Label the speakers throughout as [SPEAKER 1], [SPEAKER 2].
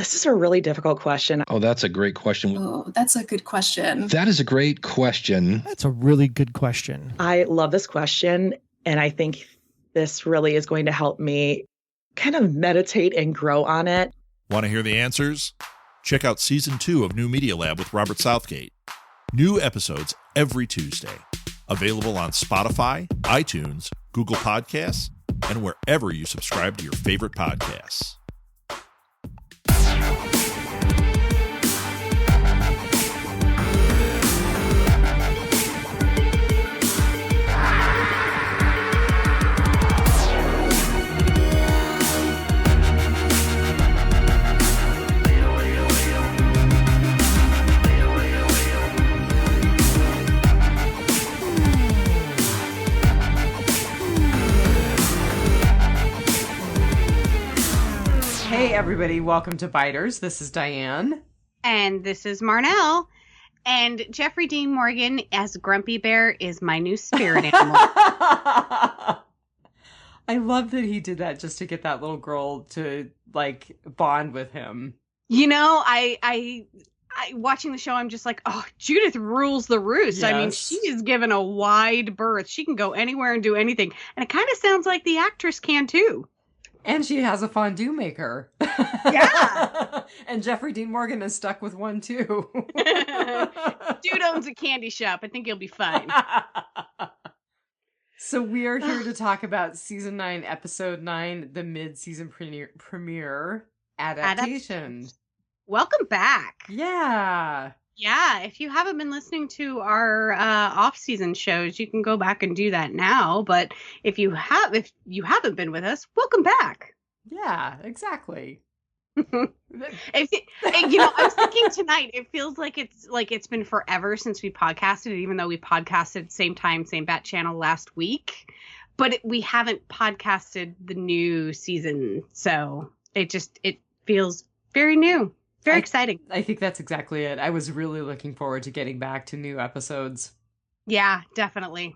[SPEAKER 1] This is a really difficult question.
[SPEAKER 2] Oh, that's a great question.
[SPEAKER 3] Oh, that's a good question.
[SPEAKER 2] That is a great question.
[SPEAKER 4] That's a really good question.
[SPEAKER 1] I love this question, and I think this really is going to help me kind of meditate and grow on it.
[SPEAKER 5] Want to hear the answers? Check out Season 2 of New Media Lab with Robert Southgate. New episodes every Tuesday. Available on Spotify, iTunes, Google Podcasts, and wherever you subscribe to your favorite podcasts.
[SPEAKER 6] Hey everybody, welcome to Biters. This is Dianne.
[SPEAKER 7] And this is Marnell. And Jeffrey Dean Morgan as Grumpy Bear is my new spirit animal.
[SPEAKER 6] I love that he did that just to get that little girl to like bond with him.
[SPEAKER 7] You know, I watching the show, I'm just like, oh, Judith rules the roost.
[SPEAKER 6] Yes.
[SPEAKER 7] I mean, she is given a wide berth. She can go anywhere and do anything. And it kind of sounds like the actress can too.
[SPEAKER 6] And she has a fondue maker.
[SPEAKER 7] Yeah.
[SPEAKER 6] And Jeffrey Dean Morgan is stuck with one too.
[SPEAKER 7] Dude owns a candy shop. I think he'll be fine.
[SPEAKER 6] So we are here to talk about Season 9, Episode 9, the mid-season premiere, Adaptation.
[SPEAKER 7] Welcome back.
[SPEAKER 6] Yeah.
[SPEAKER 7] Yeah, if you haven't been listening to our off-season shows, you can go back and do that now. But if you haven't been with us, welcome back.
[SPEAKER 6] Yeah, exactly.
[SPEAKER 7] You know, I was thinking tonight, it feels like it's been forever since we podcasted, even though we podcasted same time, same bat channel last week. But we haven't podcasted the new season, so it feels very new. Very exciting.
[SPEAKER 6] I think that's exactly it. I was really looking forward to getting back to new episodes.
[SPEAKER 7] Yeah, definitely.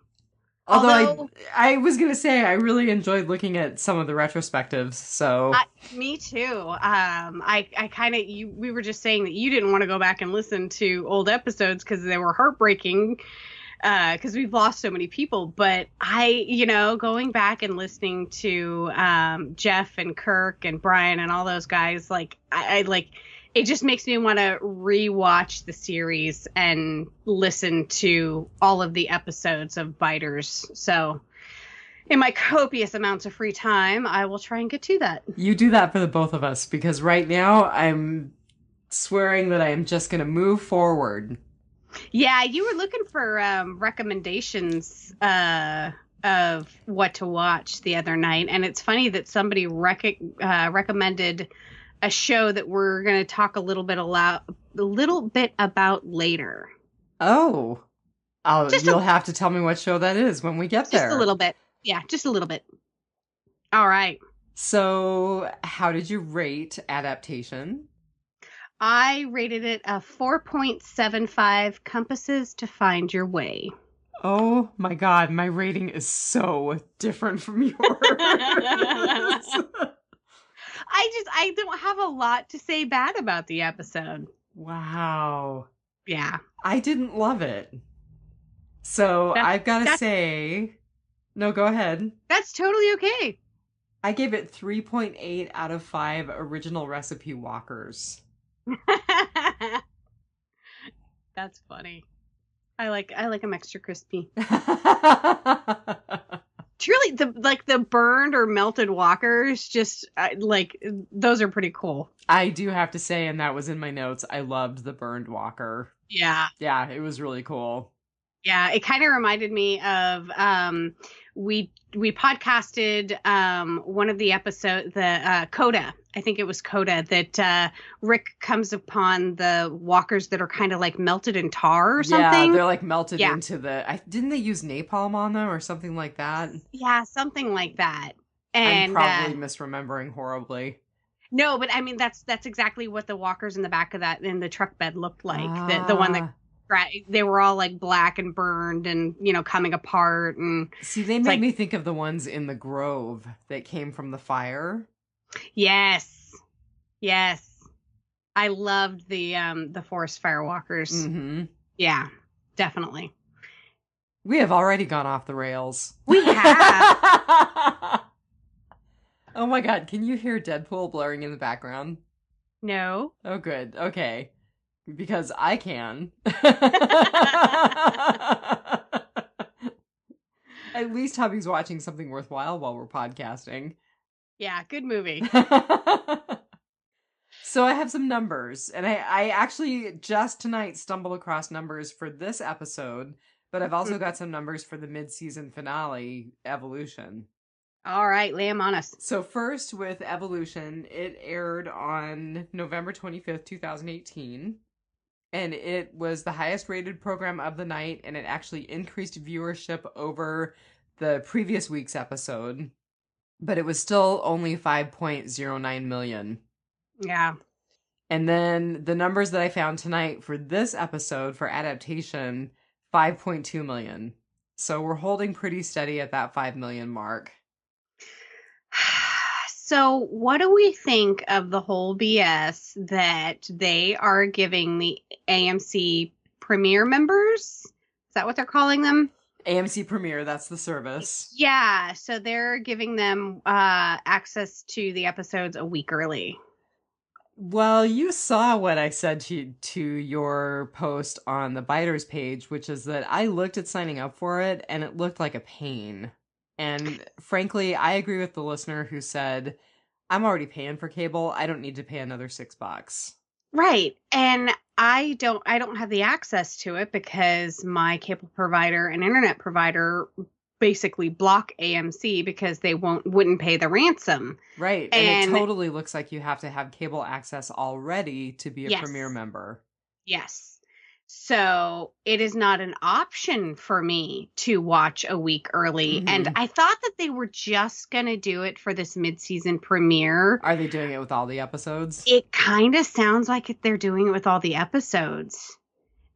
[SPEAKER 6] Although I was going to say I really enjoyed looking at some of the retrospectives, so...
[SPEAKER 7] me too. I kind of... We were just saying that you didn't want to go back and listen to old episodes because they were heartbreaking, because we've lost so many people. But going back and listening to Jeff and Kirk and Brian and all those guys, it just makes me want to rewatch the series and listen to all of the episodes of Biters. So in my copious amounts of free time, I will try and get to that.
[SPEAKER 6] You do that for the both of us, because right now I'm swearing that I am just going to move forward.
[SPEAKER 7] Yeah, you were looking for recommendations of what to watch the other night. And it's funny that somebody recommended a show that we're going to talk a little bit about later.
[SPEAKER 6] Oh. You'll have to tell me what show that is when we get there.
[SPEAKER 7] Just a little bit. Yeah, just a little bit. All right.
[SPEAKER 6] So, how did you rate Adaptation?
[SPEAKER 7] I rated it a 4.75 compasses to find your way.
[SPEAKER 6] Oh my God, my rating is so different from yours.
[SPEAKER 7] I don't have a lot to say bad about the episode.
[SPEAKER 6] Wow.
[SPEAKER 7] Yeah.
[SPEAKER 6] I didn't love it. So I've got to say... No, go ahead.
[SPEAKER 7] That's totally okay.
[SPEAKER 6] I gave it 3.8 out of 5 original recipe walkers.
[SPEAKER 7] That's funny. I like them extra crispy. Truly, the burned or melted walkers, just those are pretty cool.
[SPEAKER 6] I do have to say, and that was in my notes, I loved the burned walker.
[SPEAKER 7] Yeah.
[SPEAKER 6] Yeah, it was really cool.
[SPEAKER 7] Yeah, it kind of reminded me of we podcasted one of the episodes, the Coda. I think it was Coda that Rick comes upon the walkers that are kind of like melted in tar or something.
[SPEAKER 6] Yeah, they're like melted into the... didn't they use napalm on them or something like that?
[SPEAKER 7] Yeah, something like that. And
[SPEAKER 6] I'm probably misremembering horribly.
[SPEAKER 7] No, but I mean that's exactly what the walkers in the back of that in the truck bed looked like. The one that they were all like black and burned and coming apart. And
[SPEAKER 6] see, they made me think of the ones in the Grove that came from the fire.
[SPEAKER 7] Yes. I loved the forest firewalkers.
[SPEAKER 6] Mm-hmm.
[SPEAKER 7] Yeah, definitely.
[SPEAKER 6] We have already gone off the rails.
[SPEAKER 7] We have.
[SPEAKER 6] Oh my god, can you hear Deadpool blaring in the background?
[SPEAKER 7] No.
[SPEAKER 6] Oh, good. Okay. Because I can. At least hubby's watching something worthwhile while we're podcasting.
[SPEAKER 7] Yeah, good movie.
[SPEAKER 6] So I have some numbers, and I actually just tonight stumbled across numbers for this episode, but I've also got some numbers for the mid-season finale, Evolution.
[SPEAKER 7] All right, lay 'em on us.
[SPEAKER 6] So first with Evolution, it aired on November 25th, 2018, and it was the highest rated program of the night, and it actually increased viewership over the previous week's episode, but it was still only 5.09 million.
[SPEAKER 7] Yeah.
[SPEAKER 6] And then the numbers that I found tonight for this episode for Adaptation, 5.2 million. So we're holding pretty steady at that 5 million mark.
[SPEAKER 7] So what do we think of the whole BS that they are giving the AMC Premiere members? Is that what they're calling them?
[SPEAKER 6] AMC Premiere, that's the service.
[SPEAKER 7] Yeah, so they're giving them access to the episodes a week early.
[SPEAKER 6] Well, you saw what I said to your post on the Biters page, which is that I looked at signing up for it and it looked like a pain. And frankly, I agree with the listener who said, I'm already paying for cable. I don't need to pay another $6.
[SPEAKER 7] Right. And I don't have the access to it because my cable provider and internet provider basically block AMC because they wouldn't pay the ransom.
[SPEAKER 6] Right. And it totally looks like you have to have cable access already to be a Premiere member.
[SPEAKER 7] Yes. So it is not an option for me to watch a week early.
[SPEAKER 6] Mm-hmm.
[SPEAKER 7] And I thought that they were just going to do it for this mid-season premiere.
[SPEAKER 6] Are they doing it with all the episodes?
[SPEAKER 7] It kind of sounds like they're doing it with all the episodes.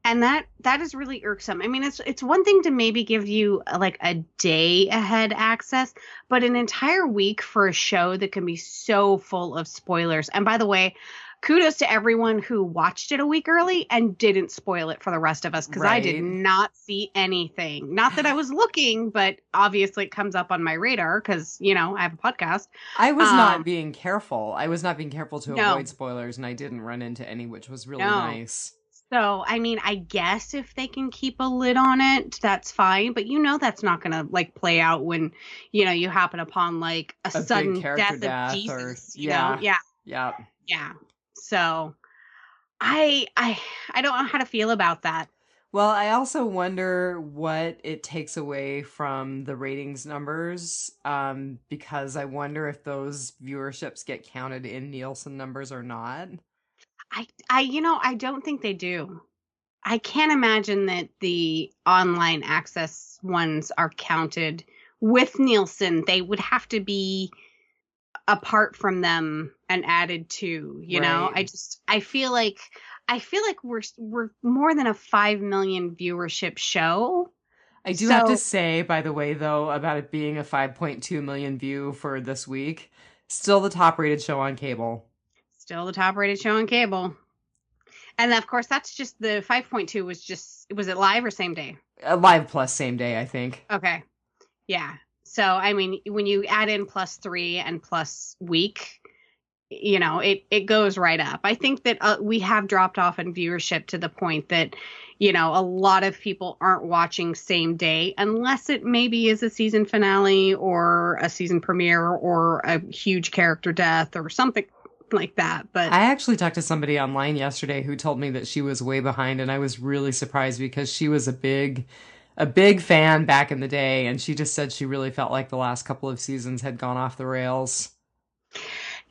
[SPEAKER 7] And that is really irksome. I mean, it's one thing to maybe give you like a day ahead access, but an entire week for a show that can be so full of spoilers. And by the way, kudos to everyone who watched it a week early and didn't spoil it for the rest of us, because I did not see anything. Not that I was looking, but obviously it comes up on my radar because, you know, I have a podcast.
[SPEAKER 6] I was not being careful. I was not being careful to avoid spoilers, and I didn't run into any, which was really nice.
[SPEAKER 7] So, I mean, I guess if they can keep a lid on it, that's fine. But you know that's not going to, like, play out when, you know, you happen upon, like, a sudden death of Jesus. You know? Yeah. So, I don't know how to feel about that.
[SPEAKER 6] Well, I also wonder what it takes away from the ratings numbers, because I wonder if those viewerships get counted in Nielsen numbers or not.
[SPEAKER 7] I don't think they do. I can't imagine that the online access ones are counted with Nielsen. They would have to be apart from them and added to, you know. I feel like we're more than a 5 million viewership show.
[SPEAKER 6] I do have to say, by the way, though, about it being a 5.2 million view for this week, still the top rated show on cable. Still the top rated show on cable. And of course, that's just the 5.2 was it live or same day? Live plus same day, I think. Okay. Yeah. So, I mean, when you add in +3 and plus week, you know, it goes right up. I think that we have dropped off in viewership to the point that, you know, a lot of people aren't watching same day unless it maybe is a season finale or a season premiere or a huge character death or something like that. But I actually talked to somebody online yesterday who told me that she was way behind, and I was really surprised because she was a big fan back in the day, and she just said she really felt like the last couple of seasons had gone off the rails.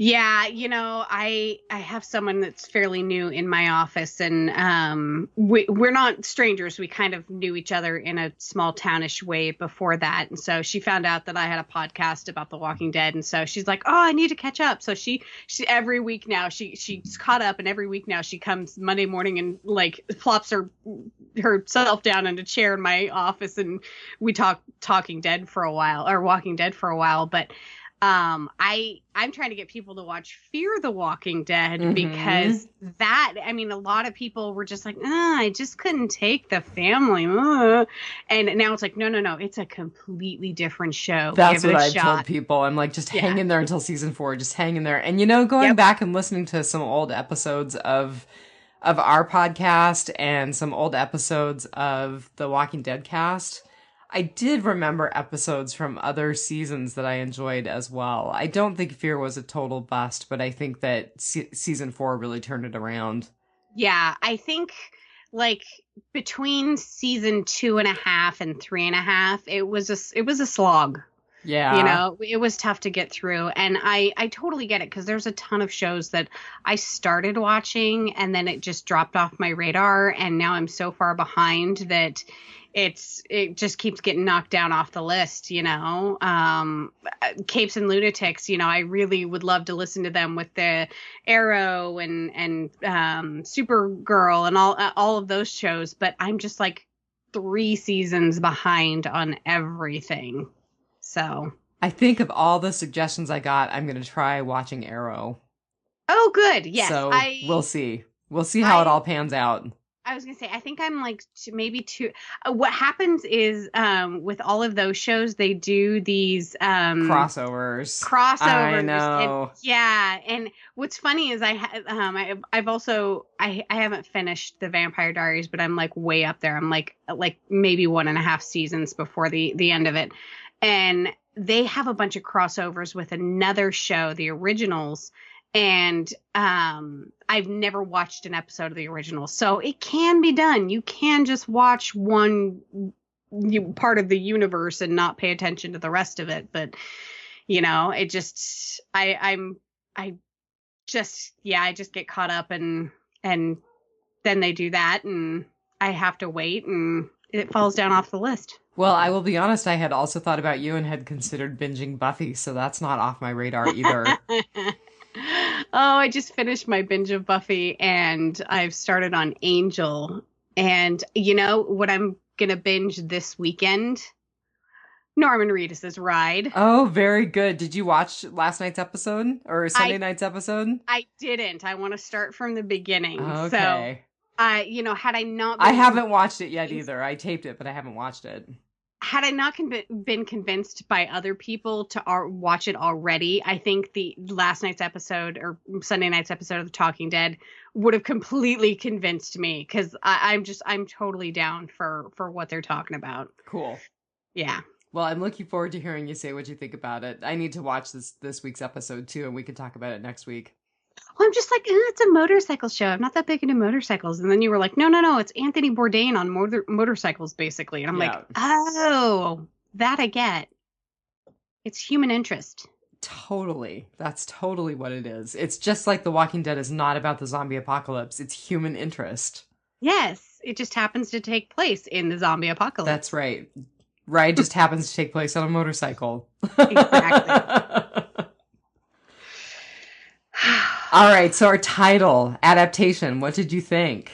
[SPEAKER 6] Yeah, you know, I have someone that's fairly new in my office, and we're not strangers. We kind of knew each other in a small townish way before that. And so she found out that I had a podcast about The Walking Dead, and so she's like, "Oh, I need to catch up." So she every week now she's caught up, and every week now she comes Monday morning and like plops herself down in a chair in my office, and we talk Walking Dead for a while. But
[SPEAKER 7] I'm trying to get people to watch Fear the Walking Dead because that, I mean, a lot of people were just like, I just couldn't take the family. And now it's like, no, it's a completely different show.
[SPEAKER 6] That's
[SPEAKER 7] Give it
[SPEAKER 6] what
[SPEAKER 7] a
[SPEAKER 6] I've
[SPEAKER 7] shot.
[SPEAKER 6] told people. I'm like, just hang in there until season 4. Just hang in there. And, going back and listening to some old episodes of our podcast and some old episodes of the Walking Dead cast, I did remember episodes from other seasons that I enjoyed as well. I don't think Fear was a total bust, but I think that season 4 really turned it around.
[SPEAKER 7] Yeah, I think like between season 2.5 and 3.5, it was a slog.
[SPEAKER 6] Yeah.
[SPEAKER 7] It was tough to get through. And I totally get it because there's a ton of shows that I started watching and then it just dropped off my radar. And now I'm so far behind that it just keeps getting knocked down off the list, Capes and Lunatics, I really would love to listen to them with the Arrow and Supergirl and all of those shows. But I'm just like 3 seasons behind on everything. So
[SPEAKER 6] I think of all the suggestions I got, I'm going to try watching Arrow.
[SPEAKER 7] Oh, good. Yes.
[SPEAKER 6] So we'll see. We'll see how it all pans out.
[SPEAKER 7] I was going to say, I think I'm like maybe 2. What happens is with all of those shows, they do these
[SPEAKER 6] crossovers.
[SPEAKER 7] I
[SPEAKER 6] know.
[SPEAKER 7] And what's funny is I've also I haven't finished the Vampire Diaries, but I'm like way up there. I'm like maybe 1.5 seasons before the end of it. And they have a bunch of crossovers with another show, the originals. And I've never watched an episode of the originals. So it can be done. You can just watch one part of the universe and not pay attention to the rest of it. But, it just, I just get caught up and then they do that and I have to wait and it falls down off the list.
[SPEAKER 6] Well, I will be honest, I had also thought about you and had considered binging Buffy, so that's not off my radar either.
[SPEAKER 7] I just finished my binge of Buffy and I've started on Angel. And what I'm going to binge this weekend? Norman Reedus' Ride.
[SPEAKER 6] Oh, very good. Did you watch last night's episode or Sunday night's episode?
[SPEAKER 7] I didn't. I want to start from the beginning.
[SPEAKER 6] Okay.
[SPEAKER 7] So, had I not...
[SPEAKER 6] I haven't watched it yet either. I taped it, but I haven't watched it.
[SPEAKER 7] Had I not been convinced by other people to watch it already, I think the last night's episode or Sunday night's episode of The Talking Dead would have completely convinced me because I'm totally down for what they're talking about.
[SPEAKER 6] Cool.
[SPEAKER 7] Yeah.
[SPEAKER 6] Well, I'm looking forward to hearing you say what you think about it. I need to watch this week's episode too, and we can talk about it next week.
[SPEAKER 7] Well, I'm just like, it's a motorcycle show. I'm not that big into motorcycles. And then you were like, no, it's Anthony Bourdain on motorcycles, basically. And I'm like, oh, that I get. It's human interest.
[SPEAKER 6] Totally. That's totally what it is. It's just like The Walking Dead is not about the zombie apocalypse. It's human interest.
[SPEAKER 7] Yes. It just happens to take place in the zombie apocalypse.
[SPEAKER 6] That's right. Ride just happens to take place on a motorcycle.
[SPEAKER 7] Exactly.
[SPEAKER 6] All right, so our title, Adaptation, what did you think?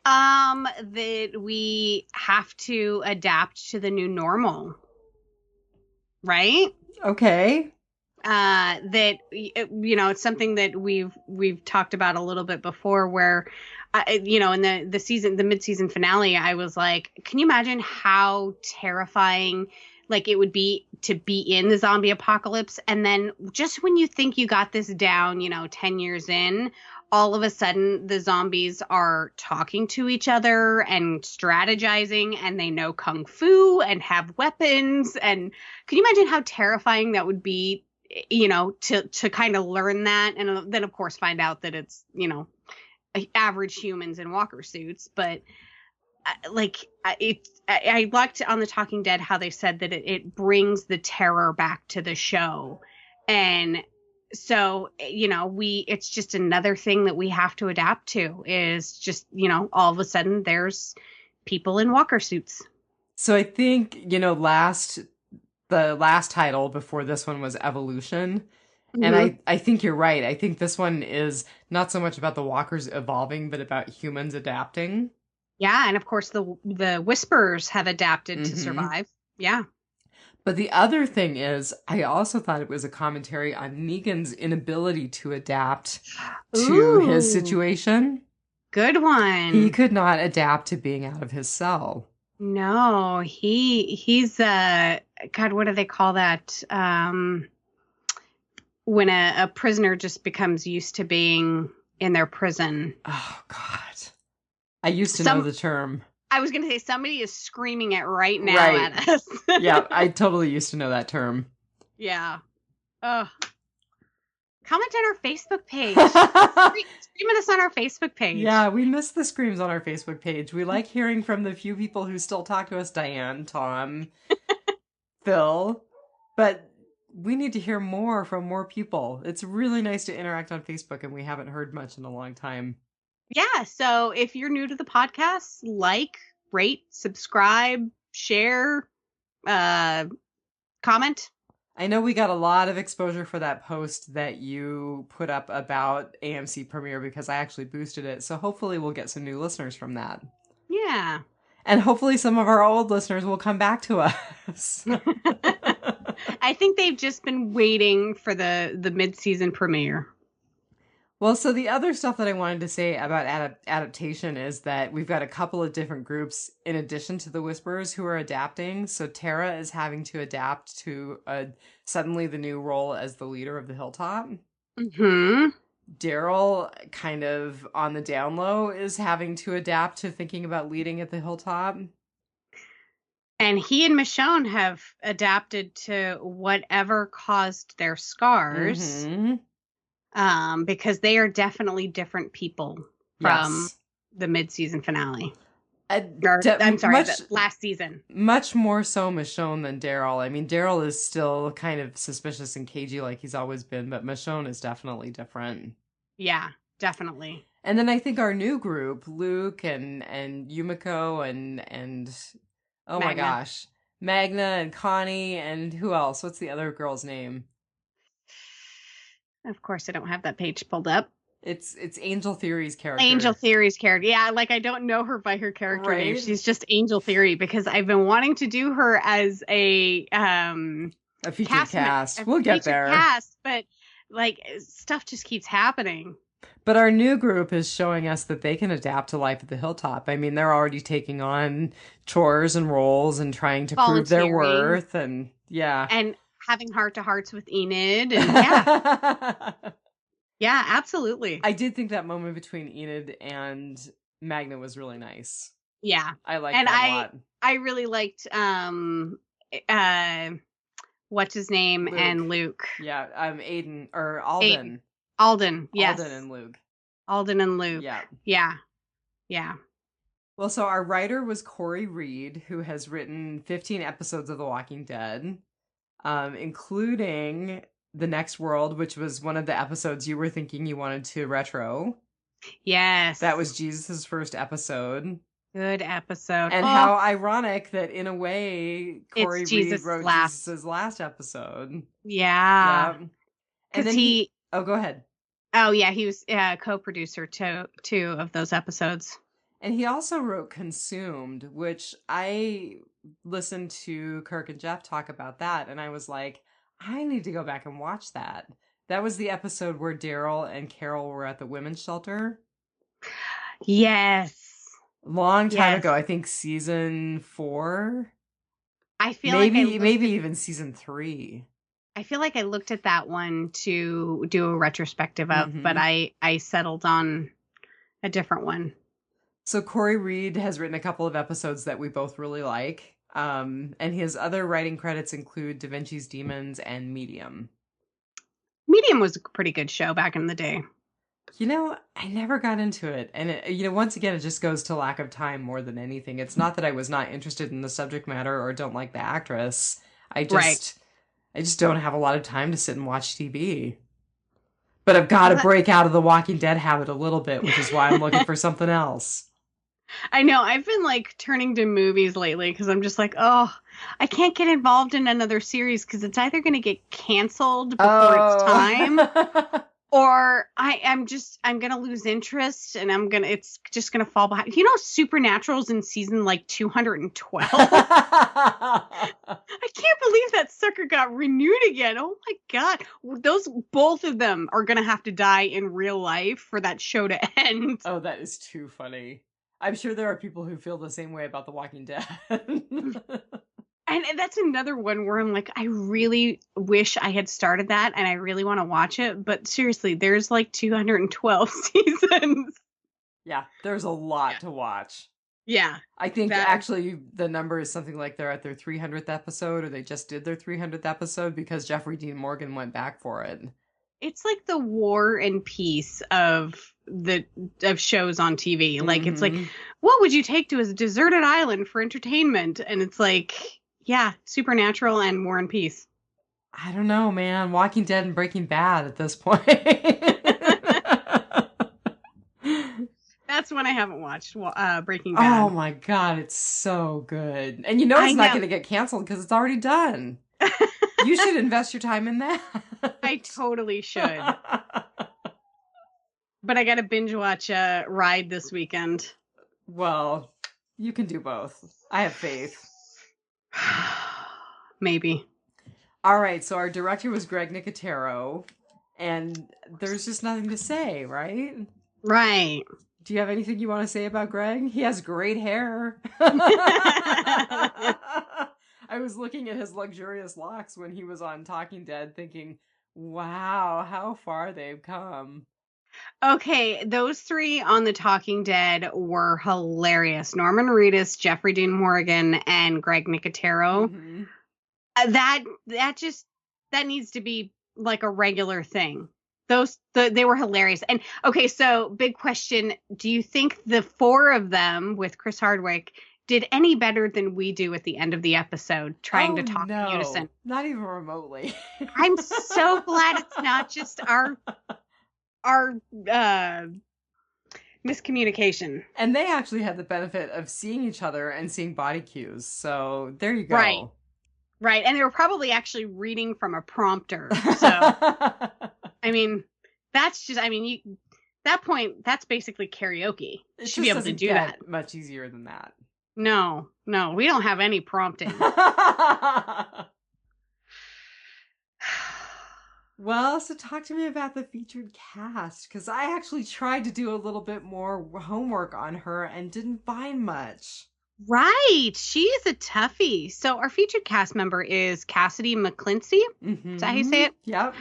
[SPEAKER 7] That we have to adapt to the new normal. Right?
[SPEAKER 6] Okay.
[SPEAKER 7] That, it's something that we've talked about a little bit before where, in the mid-season finale, I was like, can you imagine how terrifying it would be to be in the zombie apocalypse? And then just when you think you got this down, 10 years in, all of a sudden the zombies are talking to each other and strategizing and they know kung fu and have weapons. And can you imagine how terrifying that would be, to kind of learn that? And then of course find out that it's, average humans in walker suits. But I liked on The Talking Dead how they said that it brings the terror back to the show. And so, it's just another thing that we have to adapt to is just, all of a sudden there's people in walker suits.
[SPEAKER 6] So I think, the last title before this one was Evolution. Mm-hmm. And I think you're right. I think this one is not so much about the walkers evolving, but about humans adapting. Yeah,
[SPEAKER 7] and of course the Whisperers have adapted to survive. Yeah.
[SPEAKER 6] But the other thing is, I also thought it was a commentary on Negan's inability to adapt to his situation.
[SPEAKER 7] Good one.
[SPEAKER 6] He could not adapt to being out of his cell.
[SPEAKER 7] No, he's God, what do they call that? When a prisoner just becomes used to being in their prison.
[SPEAKER 6] Oh, God. I used to know the term.
[SPEAKER 7] I was going to say somebody is screaming it right now at us.
[SPEAKER 6] Yeah, I totally used to know that term.
[SPEAKER 7] Yeah. Ugh. Comment on our Facebook page. Scream at us on our Facebook page.
[SPEAKER 6] Yeah, we miss the screams on our Facebook page. We like hearing from the few people who still talk to us, Diane, Tom, Phil. But we need to hear more from more people. It's really nice to interact on Facebook, and we haven't heard much in a long time.
[SPEAKER 7] Yeah, so if you're new to the podcast, like, rate, subscribe, share, comment.
[SPEAKER 6] I know we got a lot of exposure for that post that you put up about AMC Premiere because I actually boosted it. So hopefully we'll get some new listeners from that.
[SPEAKER 7] Yeah.
[SPEAKER 6] And hopefully some of our old listeners will come back to us.
[SPEAKER 7] I think they've just been waiting for the mid-season premiere.
[SPEAKER 6] Well, so the other stuff that I wanted to say about adaptation is that we've got a couple of different groups in addition to the Whisperers who are adapting. So Tara is having to adapt to suddenly the new role as the leader of the Hilltop.
[SPEAKER 7] Mm-hmm.
[SPEAKER 6] Daryl, kind of on the down low, is having to adapt to thinking about leading at the Hilltop.
[SPEAKER 7] And he and Michonne have adapted to whatever caused their scars.
[SPEAKER 6] Mm-hmm.
[SPEAKER 7] Because they are definitely different people from the mid-season finale. The last season.
[SPEAKER 6] Much more so Michonne than Daryl. I mean, Daryl is still kind of suspicious and cagey like he's always been, but Michonne is definitely different.
[SPEAKER 7] Yeah, definitely.
[SPEAKER 6] And then I think our new group, Luke and Yumiko and oh
[SPEAKER 7] Magna.
[SPEAKER 6] My gosh, Magna and Connie and who else? What's the other girl's name?
[SPEAKER 7] Of course, I don't have that page pulled up.
[SPEAKER 6] It's Angel Theory's character.
[SPEAKER 7] Angel Theory's character. Yeah, like I don't know her by her character name. She's just Angel Theory because I've been wanting to do her as a
[SPEAKER 6] featured cast. We'll get there.
[SPEAKER 7] Cast, but like stuff just keeps happening.
[SPEAKER 6] But our new group is showing us that they can adapt to life at the Hilltop. I mean, they're already taking on chores and roles and trying to prove their worth and
[SPEAKER 7] and having heart-to-hearts with Enid. And yeah, absolutely.
[SPEAKER 6] I did think that moment between Enid and Magna was really nice.
[SPEAKER 7] Yeah.
[SPEAKER 6] I liked that a lot.
[SPEAKER 7] I really liked, what's his name?
[SPEAKER 6] Luke.
[SPEAKER 7] And Luke.
[SPEAKER 6] Yeah, Aiden, or Alden.
[SPEAKER 7] Alden, yes.
[SPEAKER 6] Alden and Luke.
[SPEAKER 7] Alden and Luke.
[SPEAKER 6] Yeah.
[SPEAKER 7] Yeah. Yeah.
[SPEAKER 6] Well, so our writer was Corey Reed, who has written 15 episodes of The Walking Dead. Including The Next World, which was one of the episodes you were thinking you wanted to retro.
[SPEAKER 7] Yes.
[SPEAKER 6] That was Jesus' first episode.
[SPEAKER 7] Good episode.
[SPEAKER 6] And how ironic that in a way Corey Reed wrote Jesus' last episode.
[SPEAKER 7] Yeah. Because he...
[SPEAKER 6] Oh, go ahead.
[SPEAKER 7] Oh, yeah. He was co-producer to two of those episodes.
[SPEAKER 6] And he also wrote Consumed, which I listened to Kirk and Jeff talk about that, and I was like, I need to go back and watch that. That was the episode where Daryl and Carol were at the women's shelter.
[SPEAKER 7] Yes.
[SPEAKER 6] Long time ago, I think season 4.
[SPEAKER 7] I feel
[SPEAKER 6] maybe even season 3.
[SPEAKER 7] I feel like I looked at that one to do a retrospective of, but I settled on a different one.
[SPEAKER 6] So Corey Reed has written a couple of episodes that we both really like. And his other writing credits include Da Vinci's Demons and Medium.
[SPEAKER 7] Medium was a pretty good show back in the day.
[SPEAKER 6] You know, I never got into it. And, once again, it just goes to lack of time more than anything. It's not that I was not interested in the subject matter or don't like the actress. I just don't have a lot of time to sit and watch TV. But I've got to break out of the Walking Dead habit a little bit, which is why I'm looking for something else.
[SPEAKER 7] I know. I've been turning to movies lately because I'm just I can't get involved in another series because it's either going to get canceled before it's time or I'm going to lose interest and it's just going to fall behind. Supernatural's in season like 212. I can't believe that sucker got renewed again. Oh my God. Both of them are going to have to die in real life for that show to end.
[SPEAKER 6] Oh, that is too funny. I'm sure there are people who feel the same way about The Walking Dead.
[SPEAKER 7] And that's another one where I'm like, I really wish I had started that and I really want to watch it. But seriously, there's like 212 seasons.
[SPEAKER 6] Yeah, there's a lot to watch.
[SPEAKER 7] Yeah.
[SPEAKER 6] I think actually the number is something like they're at their 300th episode, or they just did their 300th episode because Jeffrey Dean Morgan went back for it.
[SPEAKER 7] It's like the War and Peace of shows on TV. Like, it's like, what would you take to a deserted island for entertainment? And it's like, yeah, Supernatural and War and Peace.
[SPEAKER 6] I don't know, man. Walking Dead and Breaking Bad at this point.
[SPEAKER 7] That's one I haven't watched, Breaking Bad.
[SPEAKER 6] Oh my God, it's so good. And it's not going to get canceled because it's already done. You should invest your time in that.
[SPEAKER 7] I totally should. But I got to binge watch Ride this weekend.
[SPEAKER 6] Well, you can do both. I have faith.
[SPEAKER 7] Maybe.
[SPEAKER 6] All right, so our director was Greg Nicotero, and there's just nothing to say, right?
[SPEAKER 7] Right.
[SPEAKER 6] Do you have anything you want to say about Greg? He has great hair. I was looking at his luxurious locks when he was on Talking Dead thinking, wow, how far they've come.
[SPEAKER 7] Okay, those three on The Talking Dead were hilarious. Norman Reedus, Jeffrey Dean Morgan, and Greg Nicotero.
[SPEAKER 6] Mm-hmm.
[SPEAKER 7] That needs to be like a regular thing. They were hilarious. And okay, so big question. Do you think the four of them with Chris Hardwick did any better than we do at the end of the episode trying to talk in unison?
[SPEAKER 6] Not even remotely.
[SPEAKER 7] I'm so glad it's not just our miscommunication.
[SPEAKER 6] And they actually had the benefit of seeing each other and seeing body cues. So there you go.
[SPEAKER 7] Right. And they were probably actually reading from a prompter. So, I mean, that's basically karaoke. You should be able to do that.
[SPEAKER 6] Much easier than that.
[SPEAKER 7] No, we don't have any prompting.
[SPEAKER 6] Well, so talk to me about the featured cast, because I actually tried to do a little bit more homework on her and didn't find much.
[SPEAKER 7] Right. She is a toughie. So our featured cast member is Cassidy McClincy. Mm-hmm. Is that how you say it?
[SPEAKER 6] Yep.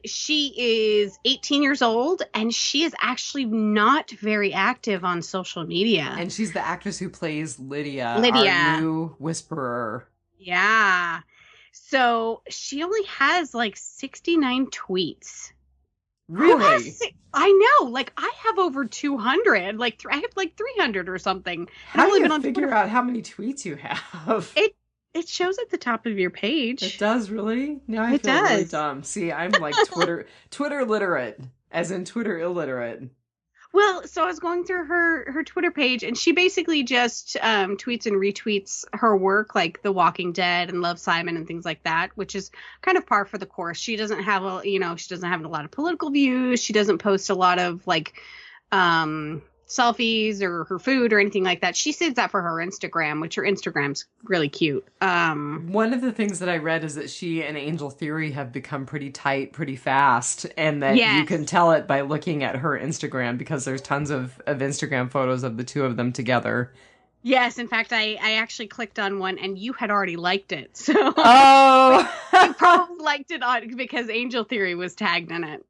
[SPEAKER 7] She is 18 years old, and she is actually not very active on social media.
[SPEAKER 6] And she's the actress who plays Lydia. Our new Whisperer.
[SPEAKER 7] Yeah. So she only has like 69 tweets.
[SPEAKER 6] Really?
[SPEAKER 7] I know. Like, I have over 200. Like, I have like 300 or something.
[SPEAKER 6] How do you figure out how many tweets you have?
[SPEAKER 7] It shows at the top of your page.
[SPEAKER 6] It does, really? Now I feel really dumb. See, I'm like Twitter literate, as in Twitter illiterate.
[SPEAKER 7] Well, so I was going through her Twitter page, and she basically just tweets and retweets her work, like The Walking Dead and Love, Simon and things like that, which is kind of par for the course. She doesn't have a lot of political views. She doesn't post a lot of like selfies or her food or anything like that. She saves that for her Instagram, which her Instagram's really cute.
[SPEAKER 6] One of the things that I read is that she and Angel Theory have become pretty tight pretty fast, and that you can tell it by looking at her Instagram, because there's tons of Instagram photos of the two of them together.
[SPEAKER 7] Yes, in fact, I actually clicked on one, and you had already liked it. So you probably liked it because Angel Theory was tagged in it.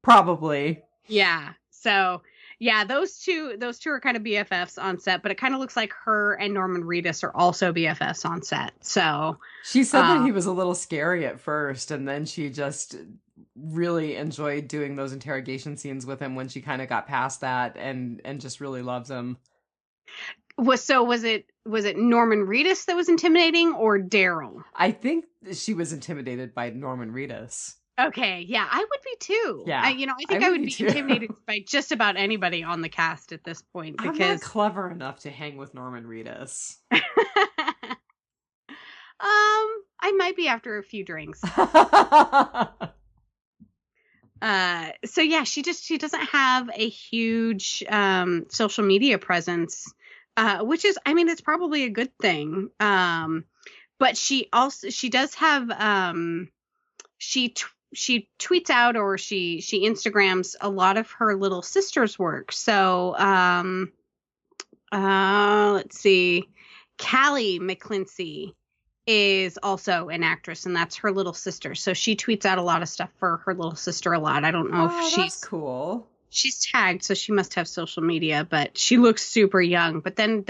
[SPEAKER 6] Probably.
[SPEAKER 7] Yeah. So yeah, those two are kind of BFFs on set, but it kind of looks like her and Norman Reedus are also BFFs on set. So
[SPEAKER 6] she said that he was a little scary at first, and then she just really enjoyed doing those interrogation scenes with him when she kind of got past that, and just really loves him.
[SPEAKER 7] Was it Norman Reedus that was intimidating, or Daryl?
[SPEAKER 6] I think she was intimidated by Norman Reedus.
[SPEAKER 7] Okay, yeah, I would be too.
[SPEAKER 6] Yeah,
[SPEAKER 7] I think I would be intimidated by just about anybody on the cast at this point. Because
[SPEAKER 6] I'm not clever enough to hang with Norman Reedus.
[SPEAKER 7] I might be after a few drinks. So yeah, she doesn't have a huge social media presence, which is, I mean, it's probably a good thing. But she does have she tweets out, or she Instagrams a lot of her little sister's work. So let's see, Callie McClincy is also an actress, and that's her little sister. So she tweets out a lot of stuff for her little sister a lot. I don't know if
[SPEAKER 6] that's cool.
[SPEAKER 7] She's tagged, so she must have social media, but she looks super young. But then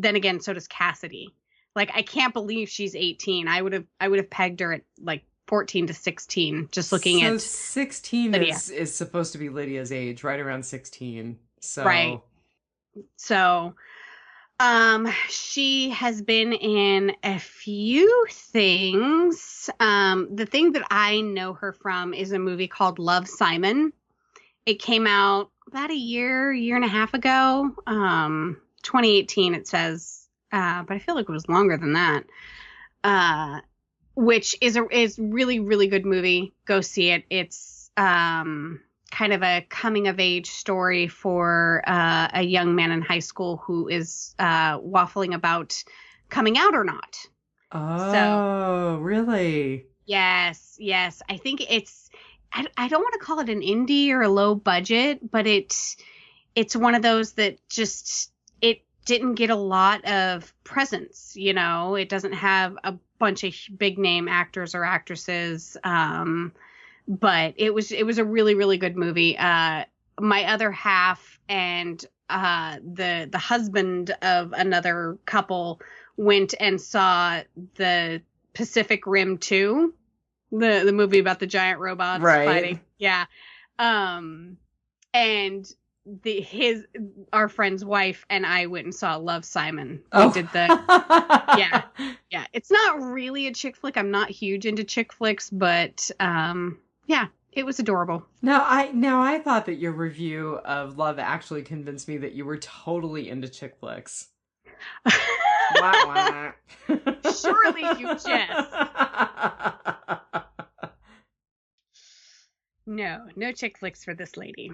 [SPEAKER 7] again, so does Cassidy. Like, I can't believe she's 18. I would have pegged her at like 14 to 16, just looking at
[SPEAKER 6] 16
[SPEAKER 7] Lydia.
[SPEAKER 6] is supposed to be Lydia's age, right around 16. So
[SPEAKER 7] right. So she has been in a few things. The thing that I know her from is a movie called Love, Simon. It came out about a year and a half ago. 2018 it says, but I feel like it was longer than that. Which is really, really good movie. Go see it. It's kind of a coming of age story for a young man in high school who is waffling about coming out or not.
[SPEAKER 6] Oh, really?
[SPEAKER 7] Yes. I think I don't want to call it an indie or a low budget, but it's one of those that just, it didn't get a lot of presence. You know, it doesn't have a bunch of big name actors or actresses. But it was a really, really good movie. My other half and the husband of another couple went and saw the Pacific Rim 2, the movie about the giant robots fighting. Yeah. And our friend's wife and I went and saw Love, Simon. We did the yeah. It's not really a chick flick. I'm not huge into chick flicks, but yeah, it was adorable.
[SPEAKER 6] Now I thought that your review of Love actually convinced me that you were totally into chick flicks. Wah, wah.
[SPEAKER 7] Surely you jest. No chick flicks for this lady.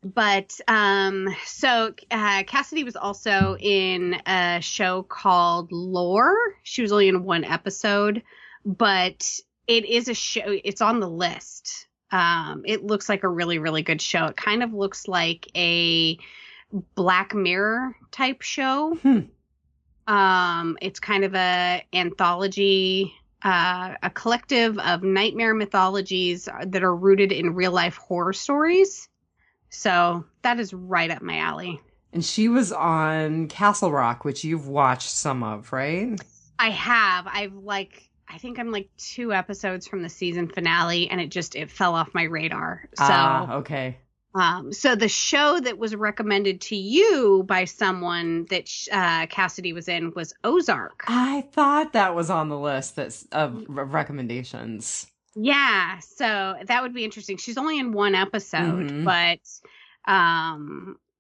[SPEAKER 7] But so Cassidy was also in a show called Lore. She was only in one episode, but it is a show. It's on the list. It looks like a really, really good show. It kind of looks like a Black Mirror type show. It's kind of a anthology, a collective of nightmare mythologies that are rooted in real life horror stories. So that is right up my alley.
[SPEAKER 6] And she was on Castle Rock, which you've watched some of, right?
[SPEAKER 7] I have. I think I'm like 2 episodes from the season finale, and it fell off my radar. So
[SPEAKER 6] okay.
[SPEAKER 7] So the show that was recommended to you by someone that Cassidy was in was Ozark.
[SPEAKER 6] I thought that was on the list of recommendations.
[SPEAKER 7] Yeah, so that would be interesting. She's only in one episode, but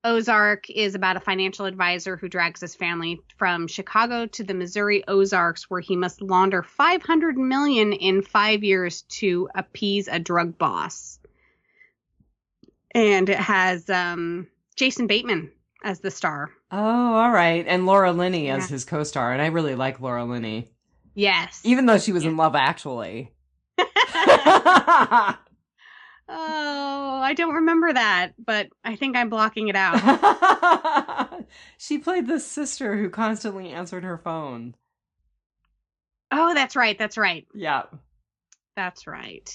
[SPEAKER 7] Ozark is about a financial advisor who drags his family from Chicago to the Missouri Ozarks, where he must launder $500 million in 5 years to appease a drug boss. And it has Jason Bateman as the star.
[SPEAKER 6] Oh, all right. And Laura Linney as his co-star. And I really like Laura Linney.
[SPEAKER 7] Yes.
[SPEAKER 6] Even though she was in Love Actually.
[SPEAKER 7] Oh, I don't remember that, but I think I'm blocking it out.
[SPEAKER 6] She played the sister who constantly answered her phone.
[SPEAKER 7] Oh, that's right.
[SPEAKER 6] Yeah.
[SPEAKER 7] That's right.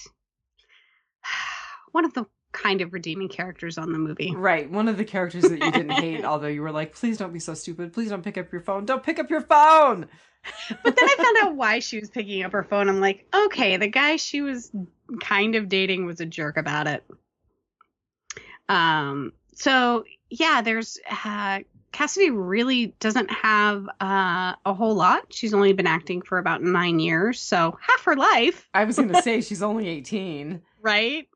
[SPEAKER 7] One of the kind of redeeming characters on the movie.
[SPEAKER 6] Right. One of the characters that you didn't hate, although you were like, please don't be so stupid. Please don't pick up your phone. Don't pick up your phone.
[SPEAKER 7] But then I found out why she was picking up her phone. I'm like, okay, the guy she was kind of dating was a jerk about it. So yeah, there's Cassidy really doesn't have a whole lot. She's only been acting for about 9 years, so half her life.
[SPEAKER 6] I was going to say she's only 18.
[SPEAKER 7] Right?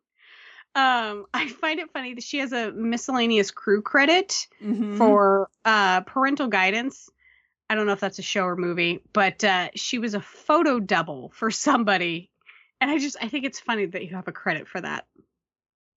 [SPEAKER 7] I find it funny that she has a miscellaneous crew credit for parental guidance. I don't know if that's a show or movie, but she was a photo double for somebody. And I think it's funny that you have a credit for that.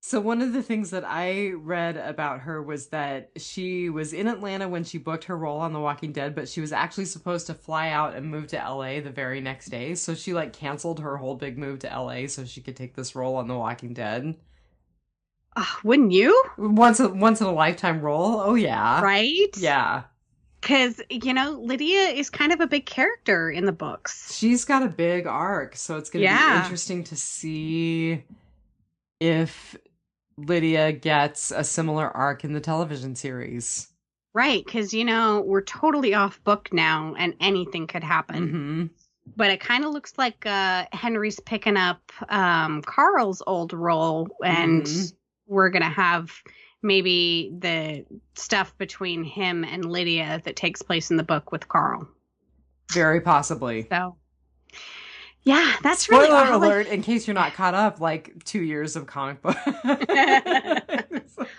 [SPEAKER 6] So one of the things that I read about her was that she was in Atlanta when she booked her role on The Walking Dead, but she was actually supposed to fly out and move to LA the very next day. So she like canceled her whole big move to LA so she could take this role on The Walking Dead.
[SPEAKER 7] Wouldn't you?
[SPEAKER 6] Once in a lifetime role. Oh yeah.
[SPEAKER 7] Right?
[SPEAKER 6] Yeah.
[SPEAKER 7] Because, Lydia is kind of a big character in the books.
[SPEAKER 6] She's got a big arc, so it's going to be interesting to see if Lydia gets a similar arc in the television series.
[SPEAKER 7] Right, because, we're totally off book now and anything could happen.
[SPEAKER 6] Mm-hmm.
[SPEAKER 7] But it kind of looks like Henry's picking up Carl's old role, and we're going to have maybe the stuff between him and Lydia that takes place in the book with Carl.
[SPEAKER 6] Very possibly.
[SPEAKER 7] So, yeah, that's
[SPEAKER 6] Spoiler
[SPEAKER 7] really all
[SPEAKER 6] alert, in case you're not caught up, like 2 years of comic book.
[SPEAKER 7] I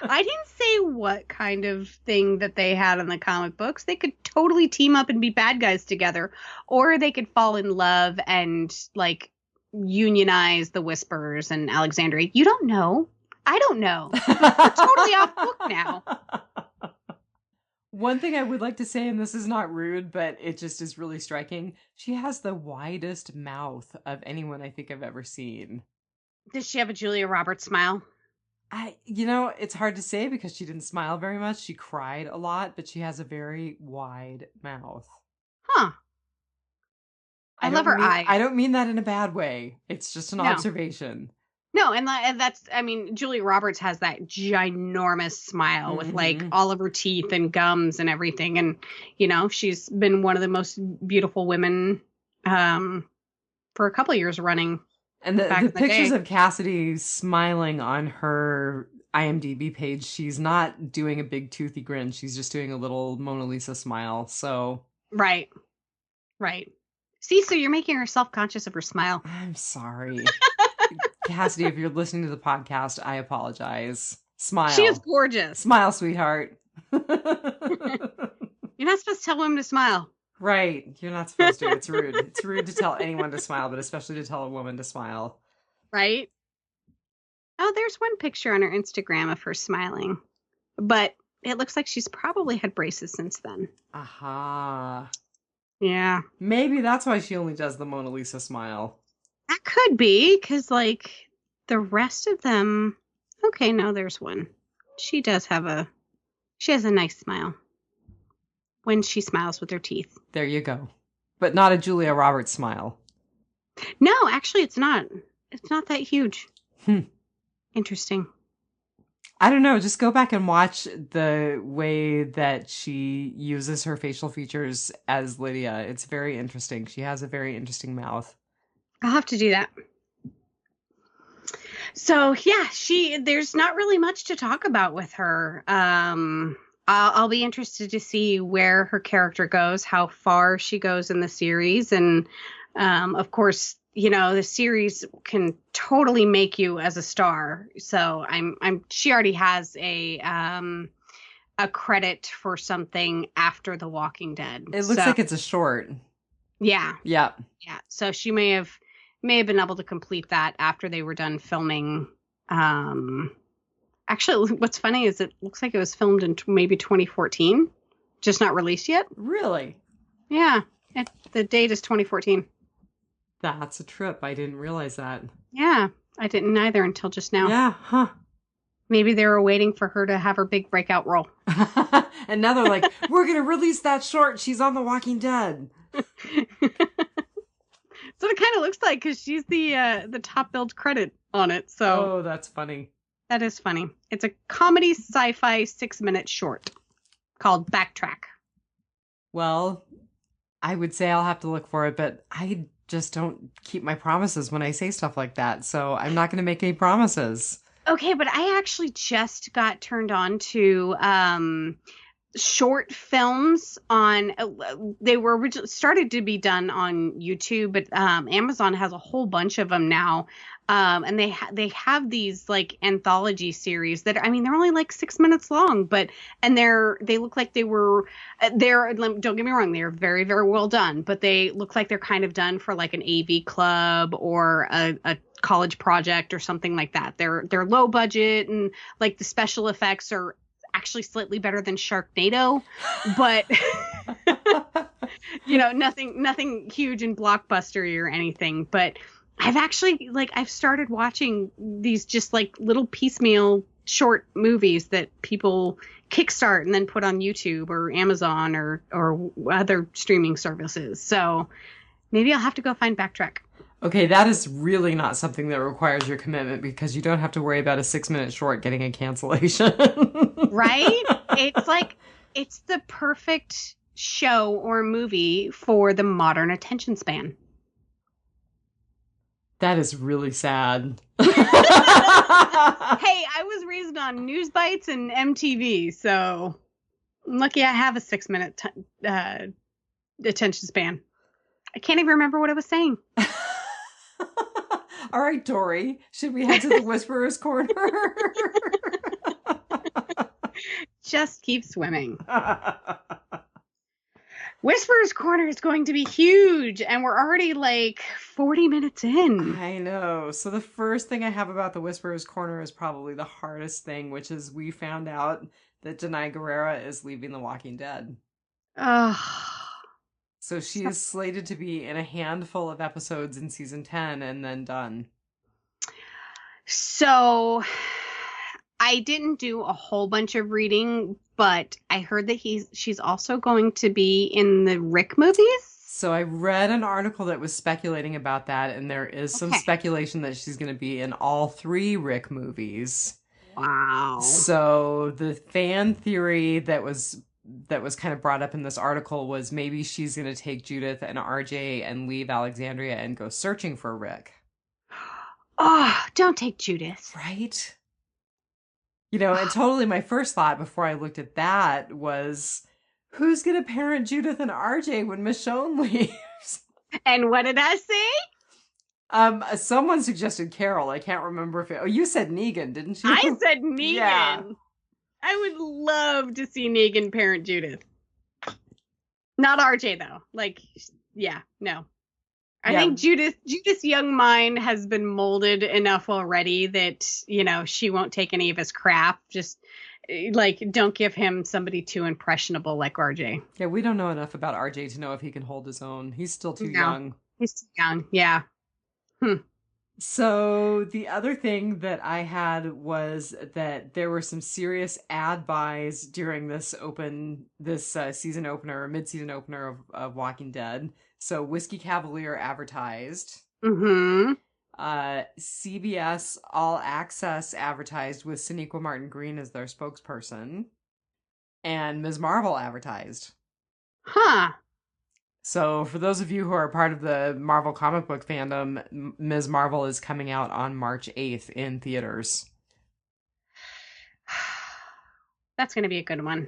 [SPEAKER 7] didn't say what kind of thing that they had in the comic books. They could totally team up and be bad guys together, or they could fall in love and like unionize the Whispers and Alexandria. You don't know. I don't know. We're totally off book now.
[SPEAKER 6] One thing I would like to say, and this is not rude, but it just is really striking. She has the widest mouth of anyone I think I've ever seen.
[SPEAKER 7] Does she have a Julia Roberts smile?
[SPEAKER 6] It's hard to say because she didn't smile very much. She cried a lot, but she has a very wide mouth.
[SPEAKER 7] Huh. I love her eyes.
[SPEAKER 6] I don't mean that in a bad way. It's just an observation.
[SPEAKER 7] No, and that's, Julia Roberts has that ginormous smile with like all of her teeth and gums and everything. And, she's been one of the most beautiful women for a couple of years running.
[SPEAKER 6] And the pictures of Cassidy smiling on her IMDb page, she's not doing a big toothy grin. She's just doing a little Mona Lisa smile. So
[SPEAKER 7] Right. See, so you're making her self-conscious of her smile.
[SPEAKER 6] I'm sorry. Cassidy, if you're listening to the podcast, I apologize. Smile.
[SPEAKER 7] She is gorgeous.
[SPEAKER 6] Smile, sweetheart.
[SPEAKER 7] You're not supposed to tell women to smile.
[SPEAKER 6] Right. You're not supposed to. It's rude. It's rude to tell anyone to smile, but especially to tell a woman to smile.
[SPEAKER 7] Right? Oh, there's one picture on her Instagram of her smiling. But it looks like she's probably had braces since then.
[SPEAKER 6] Aha.
[SPEAKER 7] Yeah.
[SPEAKER 6] Maybe that's why she only does the Mona Lisa smile.
[SPEAKER 7] That could be, because, like, the rest of them... Okay, no, there's one. She has a nice smile. When she smiles with her teeth.
[SPEAKER 6] There you go. But not a Julia Roberts smile.
[SPEAKER 7] No, actually, it's not. It's not that huge. Interesting.
[SPEAKER 6] I don't know. Just go back and watch the way that she uses her facial features as Lydia. It's very interesting. She has a very interesting mouth.
[SPEAKER 7] I'll have to do that. So, yeah, there's not really much to talk about with her. I'll be interested to see where her character goes, how far she goes in the series. And, of course, the series can totally make you as a star. So she already has a credit for something after The Walking Dead.
[SPEAKER 6] It looks like it's a short.
[SPEAKER 7] Yeah.
[SPEAKER 6] Yep.
[SPEAKER 7] Yeah. So she may have been able to complete that after they were done filming. Actually, what's funny is it looks like it was filmed in maybe 2014, just not released yet.
[SPEAKER 6] Really?
[SPEAKER 7] Yeah. The date is 2014.
[SPEAKER 6] That's a trip. I didn't realize that.
[SPEAKER 7] Yeah. I didn't either until just now.
[SPEAKER 6] Yeah. Huh.
[SPEAKER 7] Maybe they were waiting for her to have her big breakout role.
[SPEAKER 6] And now they're like, we're going to release that short. She's on The Walking Dead.
[SPEAKER 7] That's what it kind of looks like, because she's the top billed credit on it. So
[SPEAKER 6] oh, that's funny.
[SPEAKER 7] That is funny. It's a comedy sci-fi 6-minute short called Backtrack.
[SPEAKER 6] Well, I would say I'll have to look for it, but I just don't keep my promises when I say stuff like that. So I'm not going to make any promises.
[SPEAKER 7] Okay, but I actually just got turned on to short films on. They were originally started to be done on YouTube, but Amazon has a whole bunch of them now. And they have these like anthology series that, I mean, they're only like 6 minutes long, and they look like don't get me wrong, they're very, very well done, but they look like they're kind of done for like an AV club or a college project or something like that. They're low budget, and like the special effects are actually slightly better than Sharknado, but nothing huge and blockbustery or anything. But I've started watching these just like little piecemeal short movies that people kickstart and then put on YouTube or Amazon or other streaming services. So maybe I'll have to go find Backtrack.
[SPEAKER 6] Okay, that is really not something that requires your commitment, because you don't have to worry about a 6-minute short getting a cancellation.
[SPEAKER 7] Right? It's the perfect show or movie for the modern attention span.
[SPEAKER 6] That is really sad.
[SPEAKER 7] Hey, I was raised on News Bites and MTV, so I'm lucky I have a 6-minute attention span. I can't even remember what I was saying.
[SPEAKER 6] All right, Dory, should we head to the Whisperer's Corner?
[SPEAKER 7] Just keep swimming. Whisperer's Corner is going to be huge, and we're already like 40 minutes in.
[SPEAKER 6] I know. So the first thing I have about the Whisperer's Corner is probably the hardest thing, which is we found out that Denai Guerrera is leaving The Walking Dead. So she is slated to be in a handful of episodes in season 10 and then done.
[SPEAKER 7] So I didn't do a whole bunch of reading, but I heard that she's also going to be in the Rick movies.
[SPEAKER 6] So I read an article that was speculating about that, and there is some speculation that she's going to be in all 3 Rick movies.
[SPEAKER 7] Wow.
[SPEAKER 6] So the fan theory that was kind of brought up in this article was maybe she's going to take Judith and RJ and leave Alexandria and go searching for Rick.
[SPEAKER 7] Oh, don't take Judith.
[SPEAKER 6] Right? And totally my first thought before I looked at that was, who's going to parent Judith and RJ when Michonne leaves?
[SPEAKER 7] And what did I say?
[SPEAKER 6] Someone suggested Carol. I can't remember if you said Negan, didn't you?
[SPEAKER 7] I said Negan.
[SPEAKER 6] Yeah.
[SPEAKER 7] I would love to see Negan parent Judith. Not RJ though. No. I think Judith's young mind has been molded enough already that, she won't take any of his crap. Just don't give him somebody too impressionable like RJ.
[SPEAKER 6] Yeah, we don't know enough about RJ to know if he can hold his own. He's still too young.
[SPEAKER 7] He's too young. Yeah.
[SPEAKER 6] So the other thing that I had was that there were some serious ad buys during this season opener or mid-season opener of Walking Dead. So Whiskey Cavalier advertised.
[SPEAKER 7] Mm-hmm.
[SPEAKER 6] CBS All Access advertised with Sonequa Martin Green as their spokesperson. And Ms. Marvel advertised.
[SPEAKER 7] Huh.
[SPEAKER 6] So for those of you who are part of the Marvel comic book fandom, Ms. Marvel is coming out on March 8th in theaters.
[SPEAKER 7] That's going to be a good one.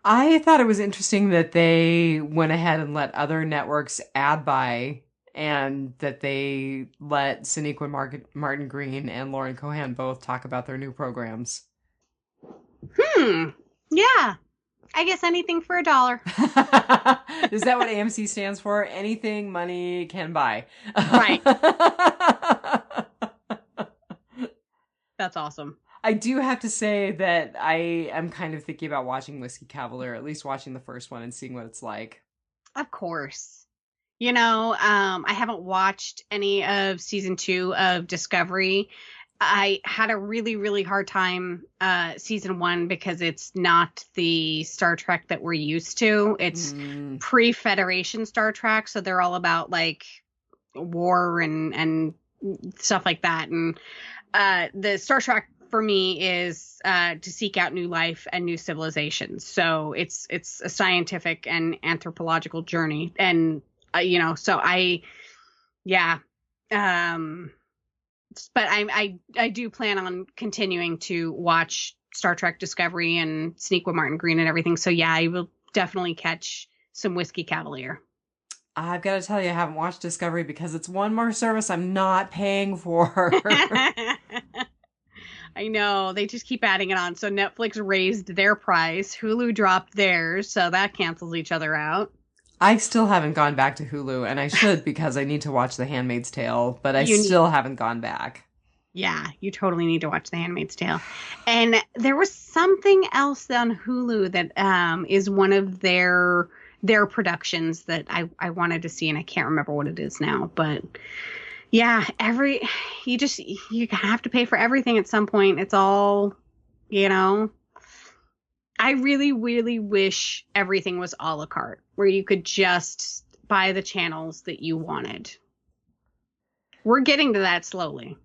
[SPEAKER 6] I thought it was interesting that they went ahead and let other networks ad buy, and that they let Sonequa Martin Green and Lauren Cohan both talk about their new programs.
[SPEAKER 7] Yeah. I guess anything for $1.
[SPEAKER 6] Is that what AMC stands for? Anything money can buy.
[SPEAKER 7] Right. That's awesome.
[SPEAKER 6] I do have to say that I am kind of thinking about watching Whiskey Cavalier, at least watching the first one and seeing what it's like.
[SPEAKER 7] Of course. I haven't watched any of season 2 of Discovery. I had a really, really hard time season 1 because it's not the Star Trek that we're used to. It's pre-Federation Star Trek, so they're all about like war and stuff like that. And the Star Trek for me is to seek out new life and new civilizations. So it's a scientific and anthropological journey, and so but I do plan on continuing to watch Star Trek Discovery and Sneak with Martin Green and everything. So yeah, I will definitely catch some Whiskey Cavalier.
[SPEAKER 6] I've got to tell you, I haven't watched Discovery because it's one more service I'm not paying for.
[SPEAKER 7] I know. They just keep adding it on. So Netflix raised their price. Hulu dropped theirs. So that cancels each other out.
[SPEAKER 6] I still haven't gone back to Hulu, and I should because I need to watch The Handmaid's Tale, but I still haven't gone back.
[SPEAKER 7] Yeah, you totally need to watch The Handmaid's Tale. And there was something else on Hulu that is one of their productions that I wanted to see, and I can't remember what it is now. But yeah, you have to pay for everything at some point. It's all, I really, really wish everything was a la carte, where you could just buy the channels that you wanted. We're getting to that slowly.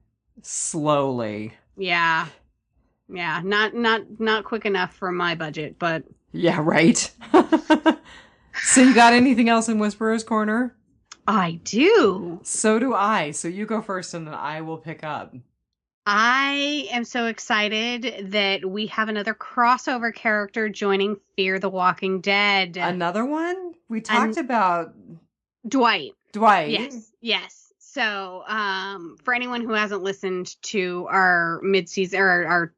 [SPEAKER 6] Slowly.
[SPEAKER 7] Yeah. Yeah. Not quick enough for my budget, but.
[SPEAKER 6] Yeah, right. So you got anything else in Whisperer's Corner?
[SPEAKER 7] I do.
[SPEAKER 6] So do I. So you go first and then I will pick up.
[SPEAKER 7] I am so excited that we have another crossover character joining Fear the Walking Dead.
[SPEAKER 6] Another one? We talked about
[SPEAKER 7] Dwight. Yes. So, for anyone who hasn't listened to our mid-season or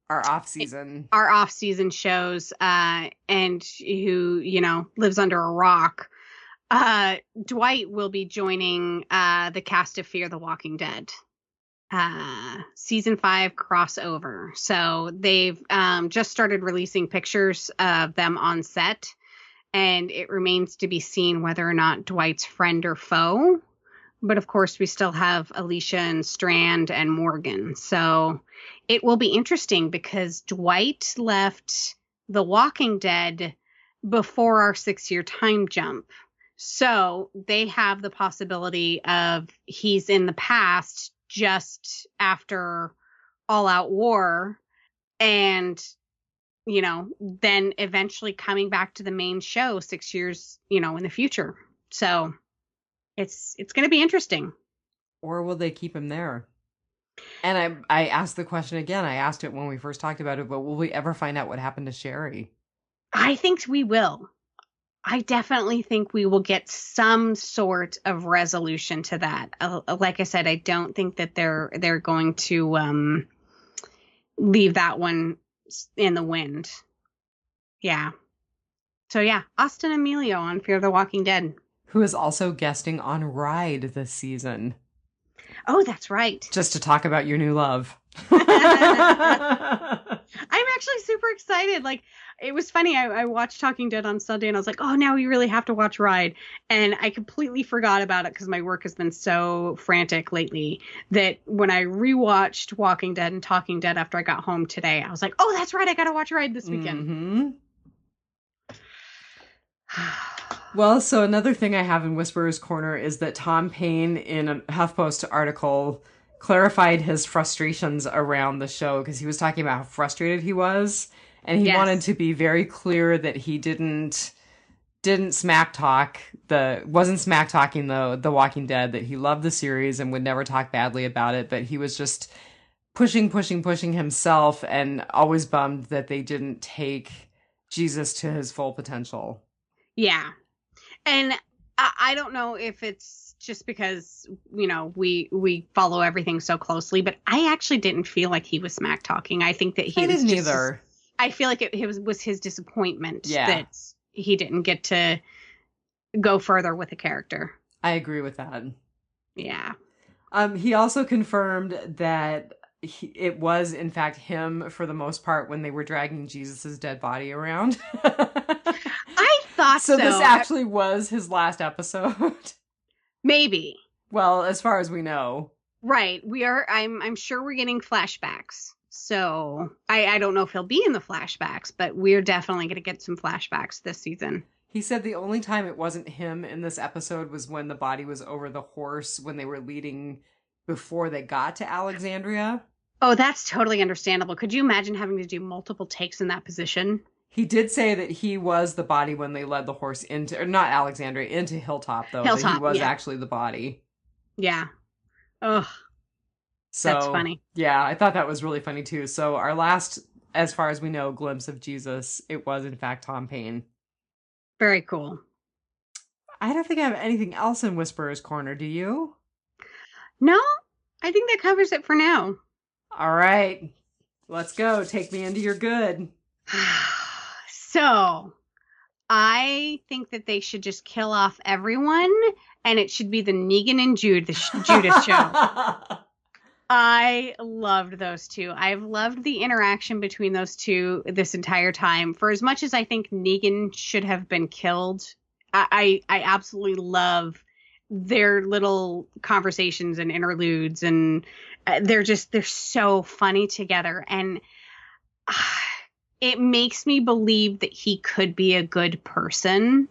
[SPEAKER 6] our off-season
[SPEAKER 7] shows, and who, lives under a rock, Dwight will be joining the cast of Fear the Walking Dead. Season 5 crossover. So they've just started releasing pictures of them on set, and it remains to be seen whether or not Dwight's friend or foe. But of course, we still have Alicia and Strand and Morgan. So it will be interesting because Dwight left The Walking Dead before our 6-year time jump. So they have the possibility of he's in the past just after All Out War and, then eventually coming back to the main show 6 years, in the future. So it's going to be interesting.
[SPEAKER 6] Or will they keep him there? And I asked the question again. I asked it when we first talked about it, but will we ever find out what happened to Sherry?
[SPEAKER 7] I think we will. I definitely think we will get some sort of resolution to that. Like I said, I don't think that they're going to leave that one in the wind. Yeah. So yeah, Austin Emilio on Fear the Walking Dead.
[SPEAKER 6] Who is also guesting on Ride this season.
[SPEAKER 7] Oh, that's right.
[SPEAKER 6] Just to talk about your new love.
[SPEAKER 7] I'm actually super excited. Like, it was funny. I watched Talking Dead on Sunday and I was like, oh, now we really have to watch Ride. And I completely forgot about it because my work has been so frantic lately that when I rewatched Walking Dead and Talking Dead after I got home today, I was like, oh, that's right. I got to watch Ride this weekend.
[SPEAKER 6] Mm-hmm. Well, so another thing I have in Whisperer's Corner is that Tom Paine, in a HuffPost article, clarified his frustrations around the show because he was talking about how frustrated he was, and he wanted to be very clear that he didn't smack talk wasn't smack talking the Walking Dead, that he loved the series and would never talk badly about it, but he was just pushing himself and always bummed that they didn't take Jesus to his full potential.
[SPEAKER 7] Yeah. And I don't know if it's just because, we follow everything so closely, but I actually didn't feel like he was smack talking. I think that he was
[SPEAKER 6] didn't either.
[SPEAKER 7] I feel like it was his disappointment that he didn't get to go further with the character.
[SPEAKER 6] I agree with that.
[SPEAKER 7] Yeah.
[SPEAKER 6] He also confirmed that it was, in fact, him for the most part when they were dragging Jesus's dead body around.
[SPEAKER 7] I thought so.
[SPEAKER 6] So this actually was his last episode.
[SPEAKER 7] Maybe.
[SPEAKER 6] Well, as far as we know.
[SPEAKER 7] Right. We are. I'm sure we're getting flashbacks. So I don't know if he'll be in the flashbacks, but we're definitely going to get some flashbacks this season.
[SPEAKER 6] He said the only time it wasn't him in this episode was when the body was over the horse when they were leading before they got to Alexandria.
[SPEAKER 7] Oh, that's totally understandable. Could you imagine having to do multiple takes in that position?
[SPEAKER 6] He did say that he was the body when they led the horse into, or not Alexandria, into Hilltop, though.
[SPEAKER 7] Hilltop,
[SPEAKER 6] that he was actually the body.
[SPEAKER 7] Yeah. Ugh.
[SPEAKER 6] So,
[SPEAKER 7] that's funny.
[SPEAKER 6] Yeah, I thought that was really funny, too. So our last as far as we know, glimpse of Jesus, it was in fact Tom Paine.
[SPEAKER 7] Very cool.
[SPEAKER 6] I don't think I have anything else in Whisperer's Corner. Do you?
[SPEAKER 7] No, I think that covers it for now.
[SPEAKER 6] All right. Let's go. Take me into your good.
[SPEAKER 7] So, I think that they should just kill off everyone, and it should be the Negan and Judas show. I loved those two. I've loved the interaction between those two this entire time. For as much as I think Negan should have been killed, I absolutely love their little conversations and interludes, and they're so funny together, and it makes me believe that he could be a good person.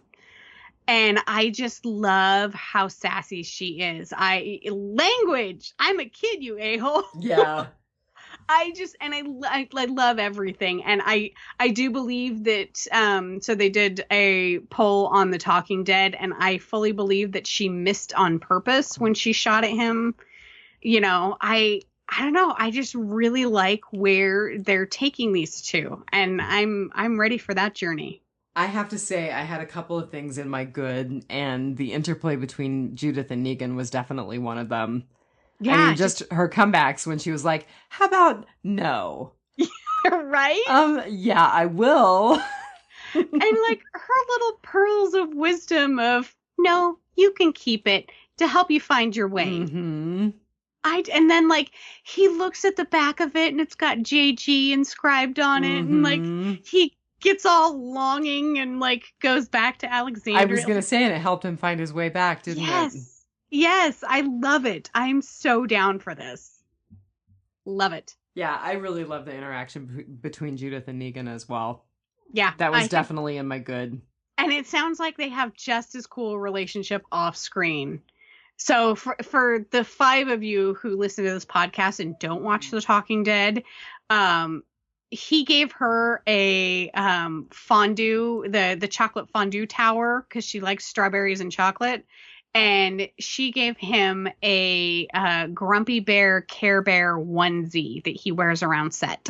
[SPEAKER 7] And I just love how sassy she is. Language. I'm a kid, you a-hole.
[SPEAKER 6] Yeah.
[SPEAKER 7] I love everything. And I do believe that, so they did a poll on The Talking Dead, and I fully believe that she missed on purpose when she shot at him. You know, I don't know. I just really like where they're taking these two, and I'm ready for that journey.
[SPEAKER 6] I have to say, I had a couple of things in my good, and the interplay between Judith and Negan was definitely one of them.
[SPEAKER 7] Yeah.
[SPEAKER 6] I mean, just her comebacks when she was like, how about no?
[SPEAKER 7] Right?
[SPEAKER 6] Yeah, I will.
[SPEAKER 7] And like her little pearls of wisdom of, no, you can keep it to help you find your way.
[SPEAKER 6] Mm-hmm.
[SPEAKER 7] And then like he looks at the back of it and it's got JG inscribed on it, and like he gets all longing and like goes back to Alexandria.
[SPEAKER 6] I was going to say, and it helped him find his way back, didn't it?
[SPEAKER 7] Yes, I love it. I'm so down for this. Love it.
[SPEAKER 6] Yeah, I really love the interaction between Judith and Negan as well.
[SPEAKER 7] Yeah.
[SPEAKER 6] That was definitely in my good. And
[SPEAKER 7] it sounds like they have just as cool a relationship off screen. So for the 5 of you who listen to this podcast and don't watch The Talking Dead, he gave her a fondue, the chocolate fondue tower, because she likes strawberries and chocolate. And she gave him a Grumpy Bear Care Bear onesie that he wears around set.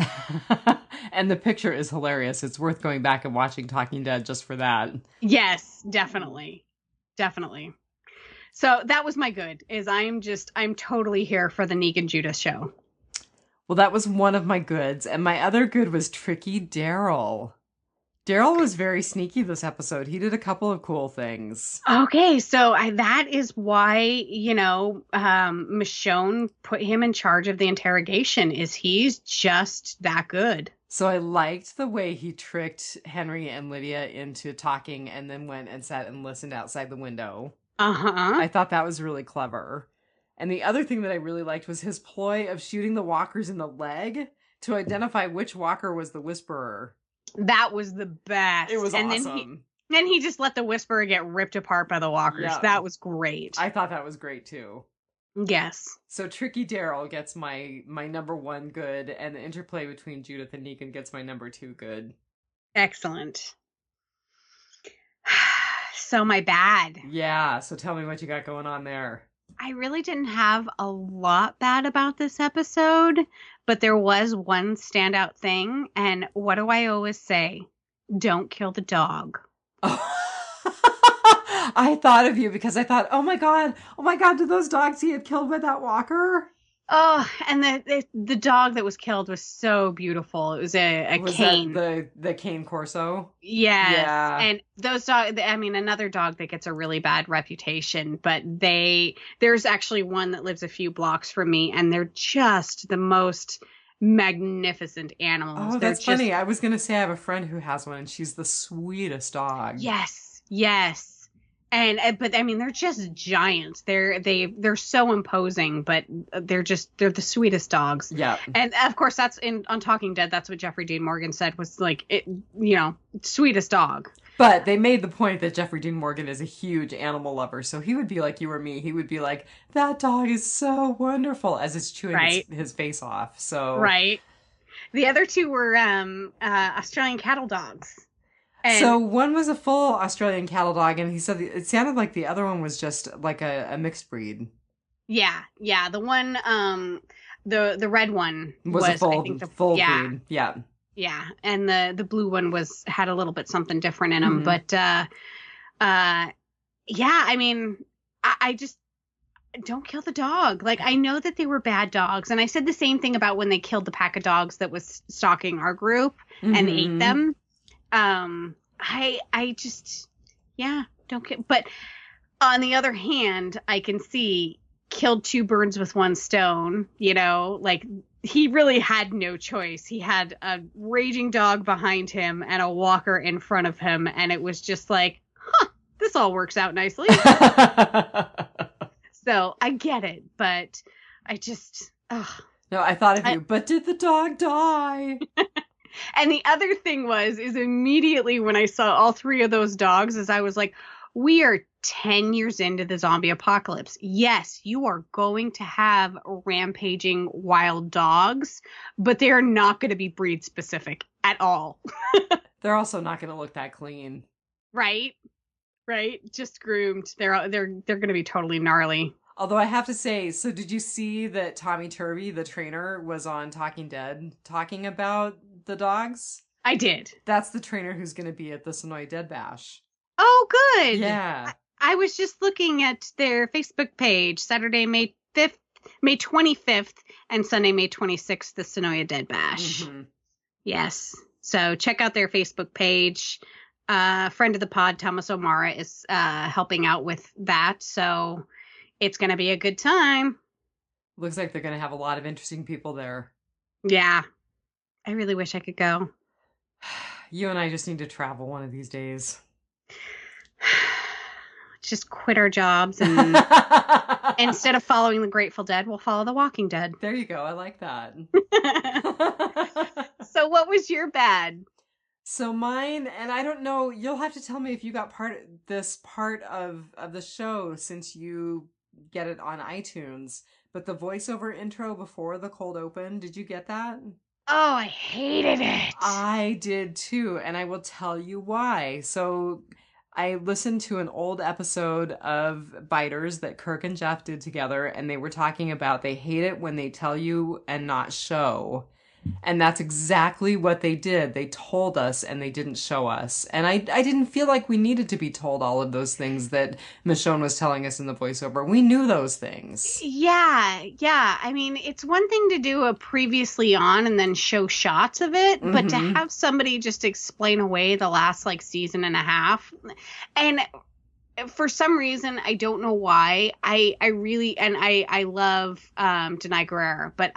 [SPEAKER 6] And the picture is hilarious. It's worth going back and watching Talking Dead just for that.
[SPEAKER 7] Yes, definitely. Definitely. So that was my good, is I'm totally here for the Negan Judas show.
[SPEAKER 6] Well, that was one of my goods. And my other good was Tricky Daryl. Daryl was very sneaky this episode. He did a couple of cool things.
[SPEAKER 7] Okay, so that is why, Michonne put him in charge of the interrogation, is he's just that good.
[SPEAKER 6] So I liked the way he tricked Henry and Lydia into talking and then went and sat and listened outside the window.
[SPEAKER 7] Uh-huh.
[SPEAKER 6] I thought that was really clever. And the other thing that I really liked was his ploy of shooting the walkers in the leg to identify which walker was the Whisperer.
[SPEAKER 7] That was the best.
[SPEAKER 6] It was awesome.
[SPEAKER 7] Then he just let the Whisperer get ripped apart by the walkers. Yeah. That was great.
[SPEAKER 6] I thought that was great too.
[SPEAKER 7] Yes.
[SPEAKER 6] So Tricky Daryl gets my number 1 good, and the interplay between Judith and Negan gets my number 2 good.
[SPEAKER 7] Excellent. So my bad.
[SPEAKER 6] Yeah, so tell me what you got going on there.
[SPEAKER 7] I really didn't have a lot bad about this episode, but there was one standout thing, and what do I always say? Don't kill the dog.
[SPEAKER 6] Oh. I thought of you because I thought, oh my god, did those dogs he had killed by that walker?
[SPEAKER 7] Oh, and the dog that was killed was so beautiful. It was a cane.
[SPEAKER 6] The cane Corso?
[SPEAKER 7] Yes.
[SPEAKER 6] Yeah.
[SPEAKER 7] And those dogs, I mean, another dog that gets a really bad reputation, but there's actually one that lives a few blocks from me, and they're just the most magnificent animals.
[SPEAKER 6] Oh, that's funny. I was going to say I have a friend who has one, and she's the sweetest dog.
[SPEAKER 7] Yes. But I mean, they're just giants. They're so imposing, but they're the sweetest dogs.
[SPEAKER 6] Yeah.
[SPEAKER 7] And of course, that's on Talking Dead. That's what Jeffrey Dean Morgan said was like, sweetest dog.
[SPEAKER 6] But they made the point that Jeffrey Dean Morgan is a huge animal lover, so he would be like you or me. He would be like, that dog is so wonderful, as it's chewing his face off. So
[SPEAKER 7] right. The other two were Australian cattle dogs.
[SPEAKER 6] And so one was a full Australian cattle dog, and he said it sounded like the other one was just like a mixed breed.
[SPEAKER 7] Yeah. The one, the red one
[SPEAKER 6] was a full
[SPEAKER 7] I think
[SPEAKER 6] full breed. Yeah.
[SPEAKER 7] Yeah, and the blue one had a little bit something different in them, but yeah, I mean, I just don't kill the dog. Like, I know that they were bad dogs, and I said the same thing about when they killed the pack of dogs that was stalking our group and ate them. I just, yeah, don't kill. But on the other hand, I can see killed two birds with one stone. You know, like, he really had no choice. He had a raging dog behind him and a walker in front of him, and it was just like, this all works out nicely. So I get it, but I just,
[SPEAKER 6] No, I thought of you, but did the dog die?
[SPEAKER 7] And the other thing is immediately when I saw all three of those dogs, is I was like, we are 10 years into the zombie apocalypse. Yes, you are going to have rampaging wild dogs, but they are not going to be breed specific at all.
[SPEAKER 6] They're also not going to look that clean.
[SPEAKER 7] Right? Just groomed. They're going to be totally gnarly.
[SPEAKER 6] Although I have to say, so did you see that Tommy Turvey, the trainer, was on Talking Dead talking about the dogs?
[SPEAKER 7] I did.
[SPEAKER 6] That's the trainer who's going to be at the Sonoy Dead Bash.
[SPEAKER 7] Oh, good.
[SPEAKER 6] Yeah.
[SPEAKER 7] I was just looking at their Facebook page, Saturday, May 25th, and Sunday, May 26th, the Sonoya Dead Bash. Yes. So check out their Facebook page. Friend of the pod, Thomas O'Mara, is helping out with that. So it's going to be a good time.
[SPEAKER 6] Looks like they're going to have a lot of interesting people there.
[SPEAKER 7] Yeah. I really wish I could go.
[SPEAKER 6] You and I just need to travel one of these days.
[SPEAKER 7] Just quit our jobs and instead of following the Grateful Dead, we'll follow the Walking Dead.
[SPEAKER 6] There you go. I like that.
[SPEAKER 7] So what was your bad?
[SPEAKER 6] So mine, and I don't know, you'll have to tell me if you got part of the show since you get it on iTunes, but the voiceover intro before the cold open, did you get that?
[SPEAKER 7] Oh, I hated it.
[SPEAKER 6] I did too, and I will tell you why. So I listened to an old episode of Biters that Kirk and Jeff did together, and they were talking about they hate it when they tell you and not show. And that's exactly what they did. They told us and they didn't show us. And I didn't feel like we needed to be told all of those things that Michonne was telling us in the voiceover. We knew those things.
[SPEAKER 7] Yeah. I mean, it's one thing to do a previously on and then show shots of it, but to have somebody just explain away the last like season and a half. And for some reason, I don't know why, I really, and I love Denai Guerrera, but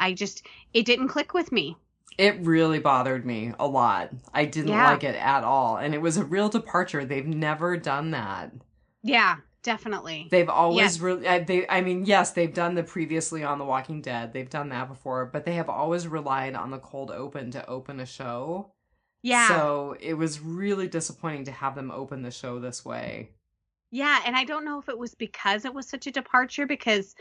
[SPEAKER 7] it didn't click with me.
[SPEAKER 6] It really bothered me a lot. I didn't like it at all. And it was a real departure. They've never done that.
[SPEAKER 7] Yeah, definitely.
[SPEAKER 6] They've always yes, they've done the previously on The Walking Dead. They've done that before, but they have always relied on the cold open to open a show. Yeah. So it was really disappointing to have them open the show this way.
[SPEAKER 7] Yeah, and I don't know if it was because it was such a departure, because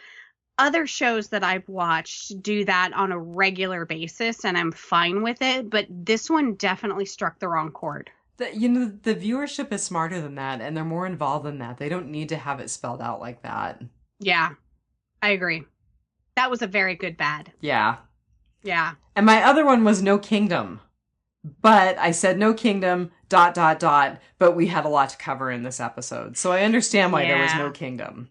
[SPEAKER 7] other shows that I've watched do that on a regular basis, and I'm fine with it, but this one definitely struck the wrong chord.
[SPEAKER 6] The viewership is smarter than that, and they're more involved than that. They don't need to have it spelled out like that. Yeah,
[SPEAKER 7] I agree. That was a very good bad.
[SPEAKER 6] Yeah.
[SPEAKER 7] Yeah.
[SPEAKER 6] And my other one was No Kingdom. But I said No Kingdom, ... but we had a lot to cover in this episode. So I understand why there was No Kingdom.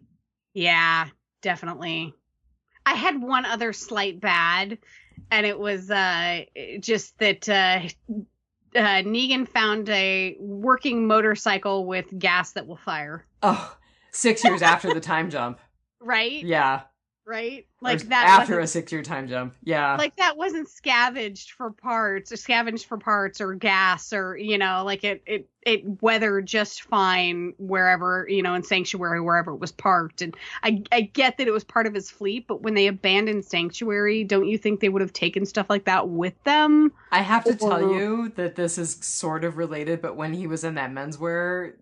[SPEAKER 7] Yeah, definitely. I had one other slight bad, and it was just that Negan found a working motorcycle with gas that will fire.
[SPEAKER 6] Oh, 6 years after the time jump.
[SPEAKER 7] Right?
[SPEAKER 6] Yeah.
[SPEAKER 7] Right?
[SPEAKER 6] Like that after a 6-year time jump. Yeah.
[SPEAKER 7] Like that wasn't scavenged for parts or gas, or, like it weathered just fine wherever, in Sanctuary, wherever it was parked. And I get that it was part of his fleet, but when they abandoned Sanctuary, don't you think they would have taken stuff like that with them?
[SPEAKER 6] I have to tell you that this is sort of related, but when he was in that menswear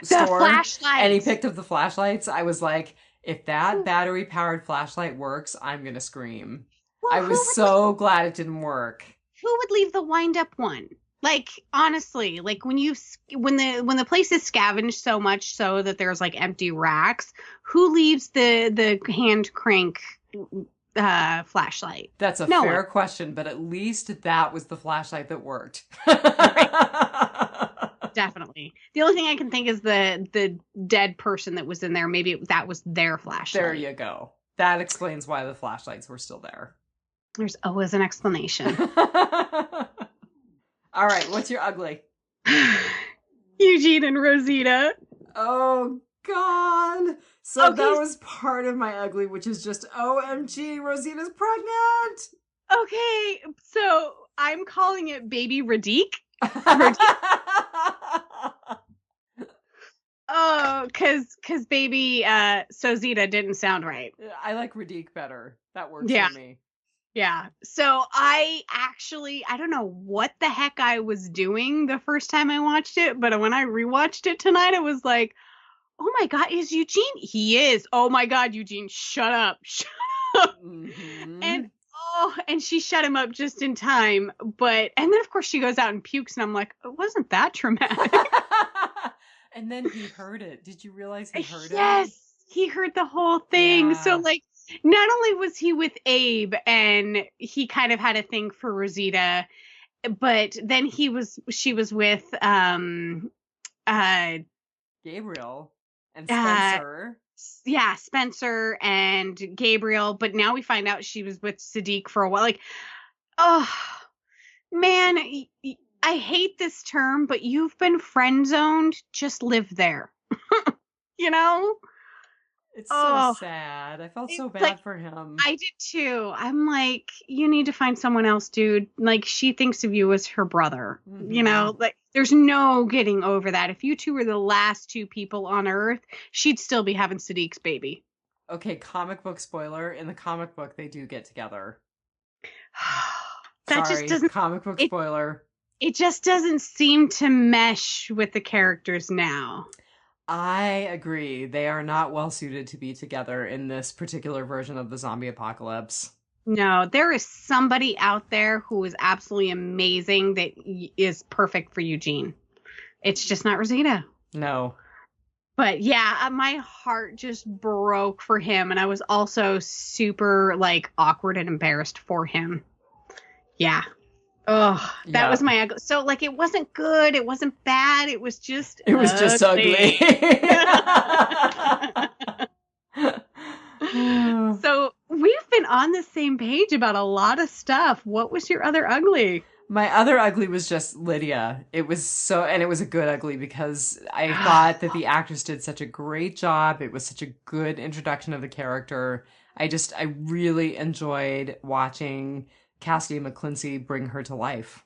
[SPEAKER 6] store
[SPEAKER 7] flashlights,
[SPEAKER 6] and he picked up the flashlights, I was like, if that battery-powered flashlight works, I'm going to scream. Well, I was so glad it didn't work.
[SPEAKER 7] Who would leave the wind-up one? Like, honestly, like when the place is scavenged so much so that there's like empty racks, who leaves the hand crank flashlight?
[SPEAKER 6] That's a
[SPEAKER 7] No
[SPEAKER 6] fair
[SPEAKER 7] one.
[SPEAKER 6] question, but at least that was the flashlight that worked.
[SPEAKER 7] Definitely. The only thing I can think is the dead person that was in there. Maybe that was their flashlight.
[SPEAKER 6] There you go. That explains why the flashlights were still there.
[SPEAKER 7] There's always an explanation.
[SPEAKER 6] All right, what's your ugly?
[SPEAKER 7] Eugene and Rosita.
[SPEAKER 6] Oh, God. So
[SPEAKER 7] Okay.
[SPEAKER 6] that was part of my ugly, which is just, OMG, Rosita's pregnant.
[SPEAKER 7] Okay, so I'm calling it Baby Radique. Oh, cause baby Sozita didn't sound right.
[SPEAKER 6] I like Radique better. That works
[SPEAKER 7] Yeah.
[SPEAKER 6] for me.
[SPEAKER 7] Yeah. So I don't know what the heck I was doing the first time I watched it, but when I rewatched it tonight, I was like, oh my God, is Eugene? He is. Oh my God, Eugene, shut up. Shut up.
[SPEAKER 6] Mm-hmm.
[SPEAKER 7] And she shut him up just in time. And then of course she goes out and pukes, and I'm like, it wasn't that traumatic.
[SPEAKER 6] And then he heard it. Did you realize he heard it?
[SPEAKER 7] Yes, he heard the whole thing.
[SPEAKER 6] Yeah.
[SPEAKER 7] So like, not only was he with Abe and he kind of had a thing for Rosita, but then she was with
[SPEAKER 6] Gabriel and Spencer.
[SPEAKER 7] Yeah, Spencer and Gabriel, but now we find out she was with Sadiq for a while. Like, oh man, I hate this term, but you've been friend zoned. Just live there. You know?
[SPEAKER 6] It's so sad. I felt so bad for him.
[SPEAKER 7] I did too. I'm like, you need to find someone else, dude. Like, she thinks of you as her brother.
[SPEAKER 6] Mm-hmm.
[SPEAKER 7] You know, like, there's no getting over that. If you two were the last two people on Earth, she'd still be having Sadiq's baby.
[SPEAKER 6] Okay, comic book spoiler. In the comic book, they do get together.
[SPEAKER 7] That
[SPEAKER 6] Sorry,
[SPEAKER 7] just doesn't.
[SPEAKER 6] Comic book spoiler.
[SPEAKER 7] It just doesn't seem to mesh with the characters now.
[SPEAKER 6] I agree. They are not well suited to be together in this particular version of the zombie apocalypse.
[SPEAKER 7] No, there is somebody out there who is absolutely amazing that is perfect for Eugene. It's just not Rosita.
[SPEAKER 6] No.
[SPEAKER 7] But yeah, my heart just broke for him, and I was also super like awkward and embarrassed for him. Yeah. Oh, that was my ugly. So like, it wasn't good, it wasn't bad, it was just
[SPEAKER 6] just ugly.
[SPEAKER 7] So we've been on the same page about a lot of stuff. What was your other ugly?
[SPEAKER 6] My other ugly was just Lydia. It was it was a good ugly because I thought that the actress did such a great job. It was such a good introduction of the character. I really enjoyed watching Cassidy McClincy bring her to life.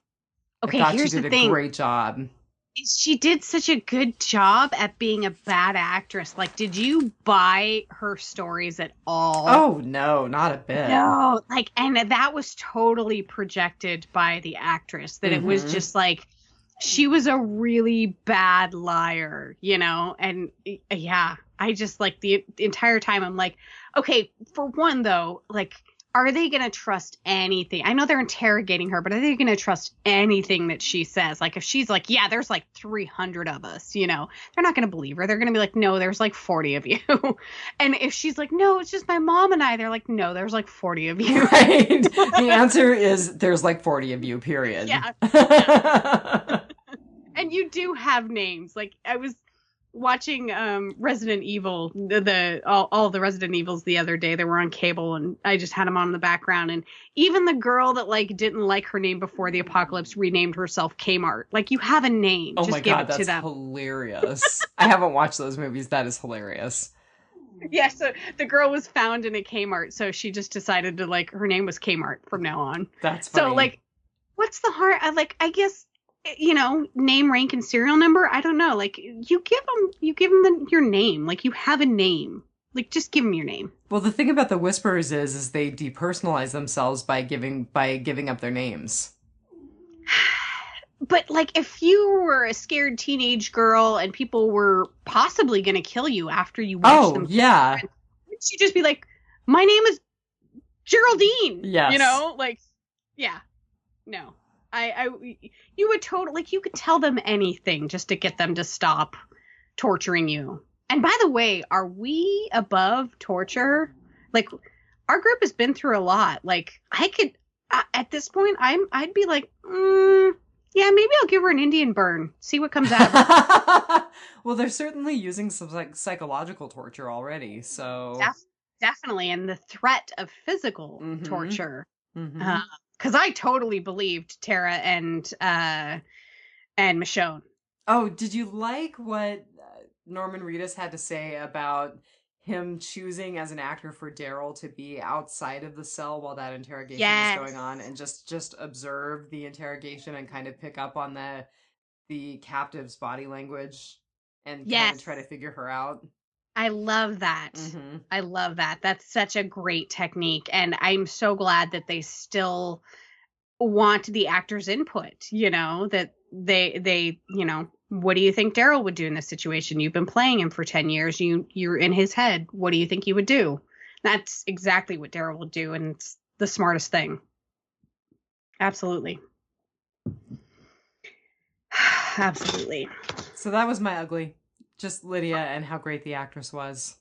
[SPEAKER 7] Okay,
[SPEAKER 6] I thought
[SPEAKER 7] here's
[SPEAKER 6] she did
[SPEAKER 7] the thing.
[SPEAKER 6] a great job.
[SPEAKER 7] She did such a good job at being a bad actress. Like, did you buy her stories at all?
[SPEAKER 6] Oh, no, not a bit.
[SPEAKER 7] No, like, and that was totally projected by the actress, that it was just like, she was a really bad liar, you know? And yeah, I just like the entire time I'm like, okay, for one though, like, are they going to trust anything? I know they're interrogating her, but are they going to trust anything that she says? Like, if she's like, yeah, there's like 300 of us, you know, they're not going to believe her. They're going to be like, no, there's like 40 of you. And if she's like, no, it's just my mom and I, they're like, no, there's like 40 of you.
[SPEAKER 6] Right. The answer is there's like 40 of you, period.
[SPEAKER 7] Yeah. And you do have names. Like, I was watching Resident Evil, all the Resident Evils the other day. They were on cable, and I just had them on in the background. And even the girl that like didn't like her name before the apocalypse renamed herself Kmart. Like, you have a name.
[SPEAKER 6] Oh
[SPEAKER 7] just
[SPEAKER 6] my
[SPEAKER 7] give
[SPEAKER 6] God,
[SPEAKER 7] it to
[SPEAKER 6] that's
[SPEAKER 7] them.
[SPEAKER 6] hilarious. I haven't watched those movies. That is hilarious.
[SPEAKER 7] Yeah, so the girl was found in a Kmart, so she just decided to like, her name was Kmart from now on.
[SPEAKER 6] That's funny.
[SPEAKER 7] So like, what's the heart? I guess, you know, name, rank, and serial number. I don't know. Like, you give them your name. Like, you have a name. Like, just give them your name.
[SPEAKER 6] Well, the thing about the Whisperers is they depersonalize themselves by giving up their names.
[SPEAKER 7] But like, if you were a scared teenage girl and people were possibly going to kill you after you watched them,
[SPEAKER 6] yeah,
[SPEAKER 7] wouldn't you just be like, my name is Geraldine?
[SPEAKER 6] Yes.
[SPEAKER 7] You know, like, yeah, no. You would totally, like, you could tell them anything just to get them to stop torturing you. And by the way, are we above torture? Like, our group has been through a lot. Like, I could, at this point, I'd be like, yeah, maybe I'll give her an Indian burn. See what comes out of it.
[SPEAKER 6] Well, they're certainly using some psychological torture already, so
[SPEAKER 7] definitely, and the threat of physical torture. Because I totally believed Tara and Michonne.
[SPEAKER 6] Oh, did you like what Norman Reedus had to say about him choosing as an actor for Daryl to be outside of the cell while that interrogation was going on, and just observe the interrogation and kind of pick up on the captive's body language and kind of try to figure her out?
[SPEAKER 7] I love that. I love that. That's such a great technique, and I'm so glad that they still want the actor's input. You know, that they you know, what do you think Daryl would do in this situation? You've been playing him for 10 years. You're in his head. What do you think he would do? That's exactly what Daryl will do, and it's the smartest thing. Absolutely. Absolutely.
[SPEAKER 6] So that was my ugly. Just Lydia and how great the actress was.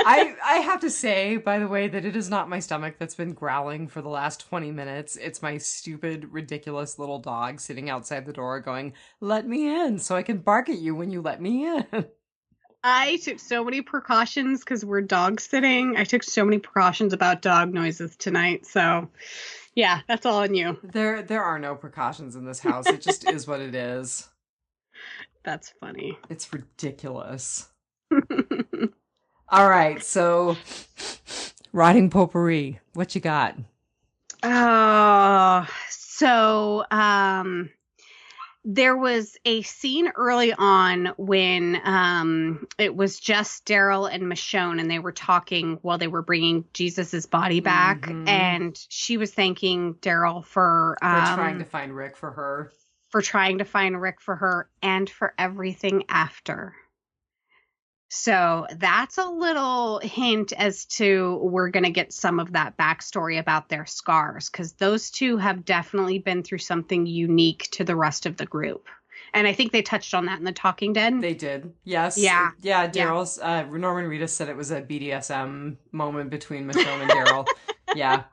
[SPEAKER 6] I have to say, by the way, that it is not my stomach that's been growling for the last 20 minutes. It's my stupid, ridiculous little dog sitting outside the door going, "Let me in so I can bark at you when you let me in."
[SPEAKER 7] I took so many precautions because we're dog sitting. I took so many precautions about dog noises tonight. So, yeah, that's all on you.
[SPEAKER 6] There are no precautions in this house. It just is what it is.
[SPEAKER 7] That's funny.
[SPEAKER 6] It's ridiculous. All right, so Rotting Potpourri, what you got?
[SPEAKER 7] So there was a scene early on when it was just Daryl and Michonne, and they were talking while they were bringing Jesus's body back, and she was thanking Daryl for
[SPEAKER 6] trying to find Rick for her.
[SPEAKER 7] For trying to find Rick for her, and for everything after. So that's a little hint as to we're going to get some of that backstory about their scars, because those two have definitely been through something unique to the rest of the group. And I think they touched on that in The Talking Dead.
[SPEAKER 6] They did. Yes.
[SPEAKER 7] Yeah.
[SPEAKER 6] Yeah. Daryl's, Norman Reedus said it was a BDSM moment between Michonne and Daryl. Yeah.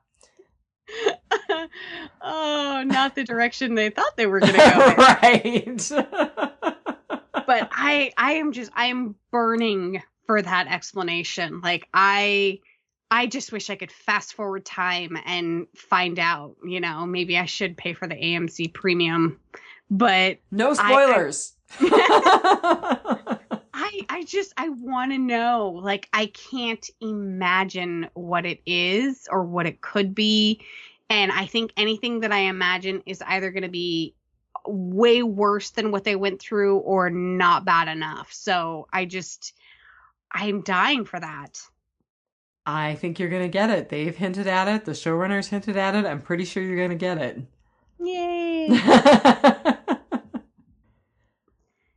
[SPEAKER 7] Oh, not the direction they thought they were going to go.
[SPEAKER 6] Right.
[SPEAKER 7] But I am burning for that explanation. Like, I just wish I could fast forward time and find out, you know, maybe I should pay for the AMC premium, but
[SPEAKER 6] no spoilers.
[SPEAKER 7] I want to know, like, I can't imagine what it is or what it could be. And I think anything that I imagine is either going to be way worse than what they went through or not bad enough. So I'm dying for that.
[SPEAKER 6] I think you're going to get it. They've hinted at it. The showrunners hinted at it. I'm pretty sure you're going to get it.
[SPEAKER 7] Yay.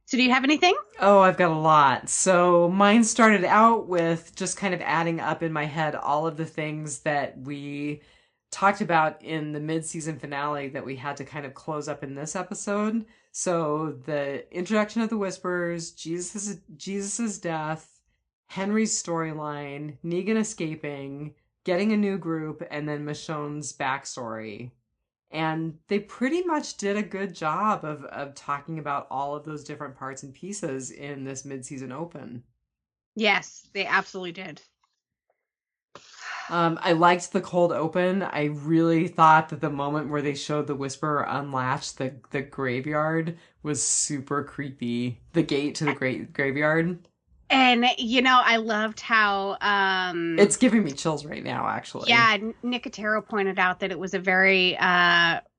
[SPEAKER 7] So do you have anything?
[SPEAKER 6] Oh, I've got a lot. So mine started out with just kind of adding up in my head all of the things that we talked about in the mid-season finale that we had to kind of close up in this episode. So the introduction of the Whispers, Jesus's death, Henry's storyline, Negan escaping, getting a new group, and then Michonne's backstory. And they pretty much did a good job of talking about all of those different parts and pieces in this mid-season open. Yes, they absolutely did. I liked the cold open. I really thought that the moment where they showed the Whisperer unlatch the graveyard was super creepy. The gate to the graveyard. And, you know, I loved how... it's giving me chills right now, actually. Yeah, Nicotero pointed out that it was a very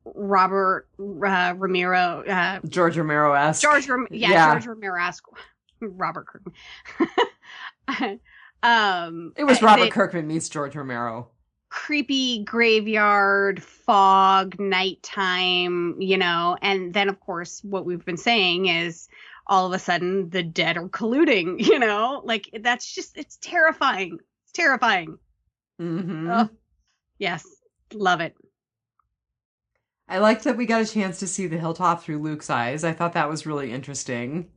[SPEAKER 6] Robert Romero... George Romero-esque. George Romero-esque. Robert Kirkman. It was Robert Kirkman meets George Romero. Creepy graveyard, fog, nighttime, you know, and then of course what we've been saying is all of a sudden the dead are colluding, you know, like that's just, it's terrifying. It's terrifying. Mm-hmm. Oh, yes. Love it. I liked that we got a chance to see the hilltop through Luke's eyes. I thought that was really interesting.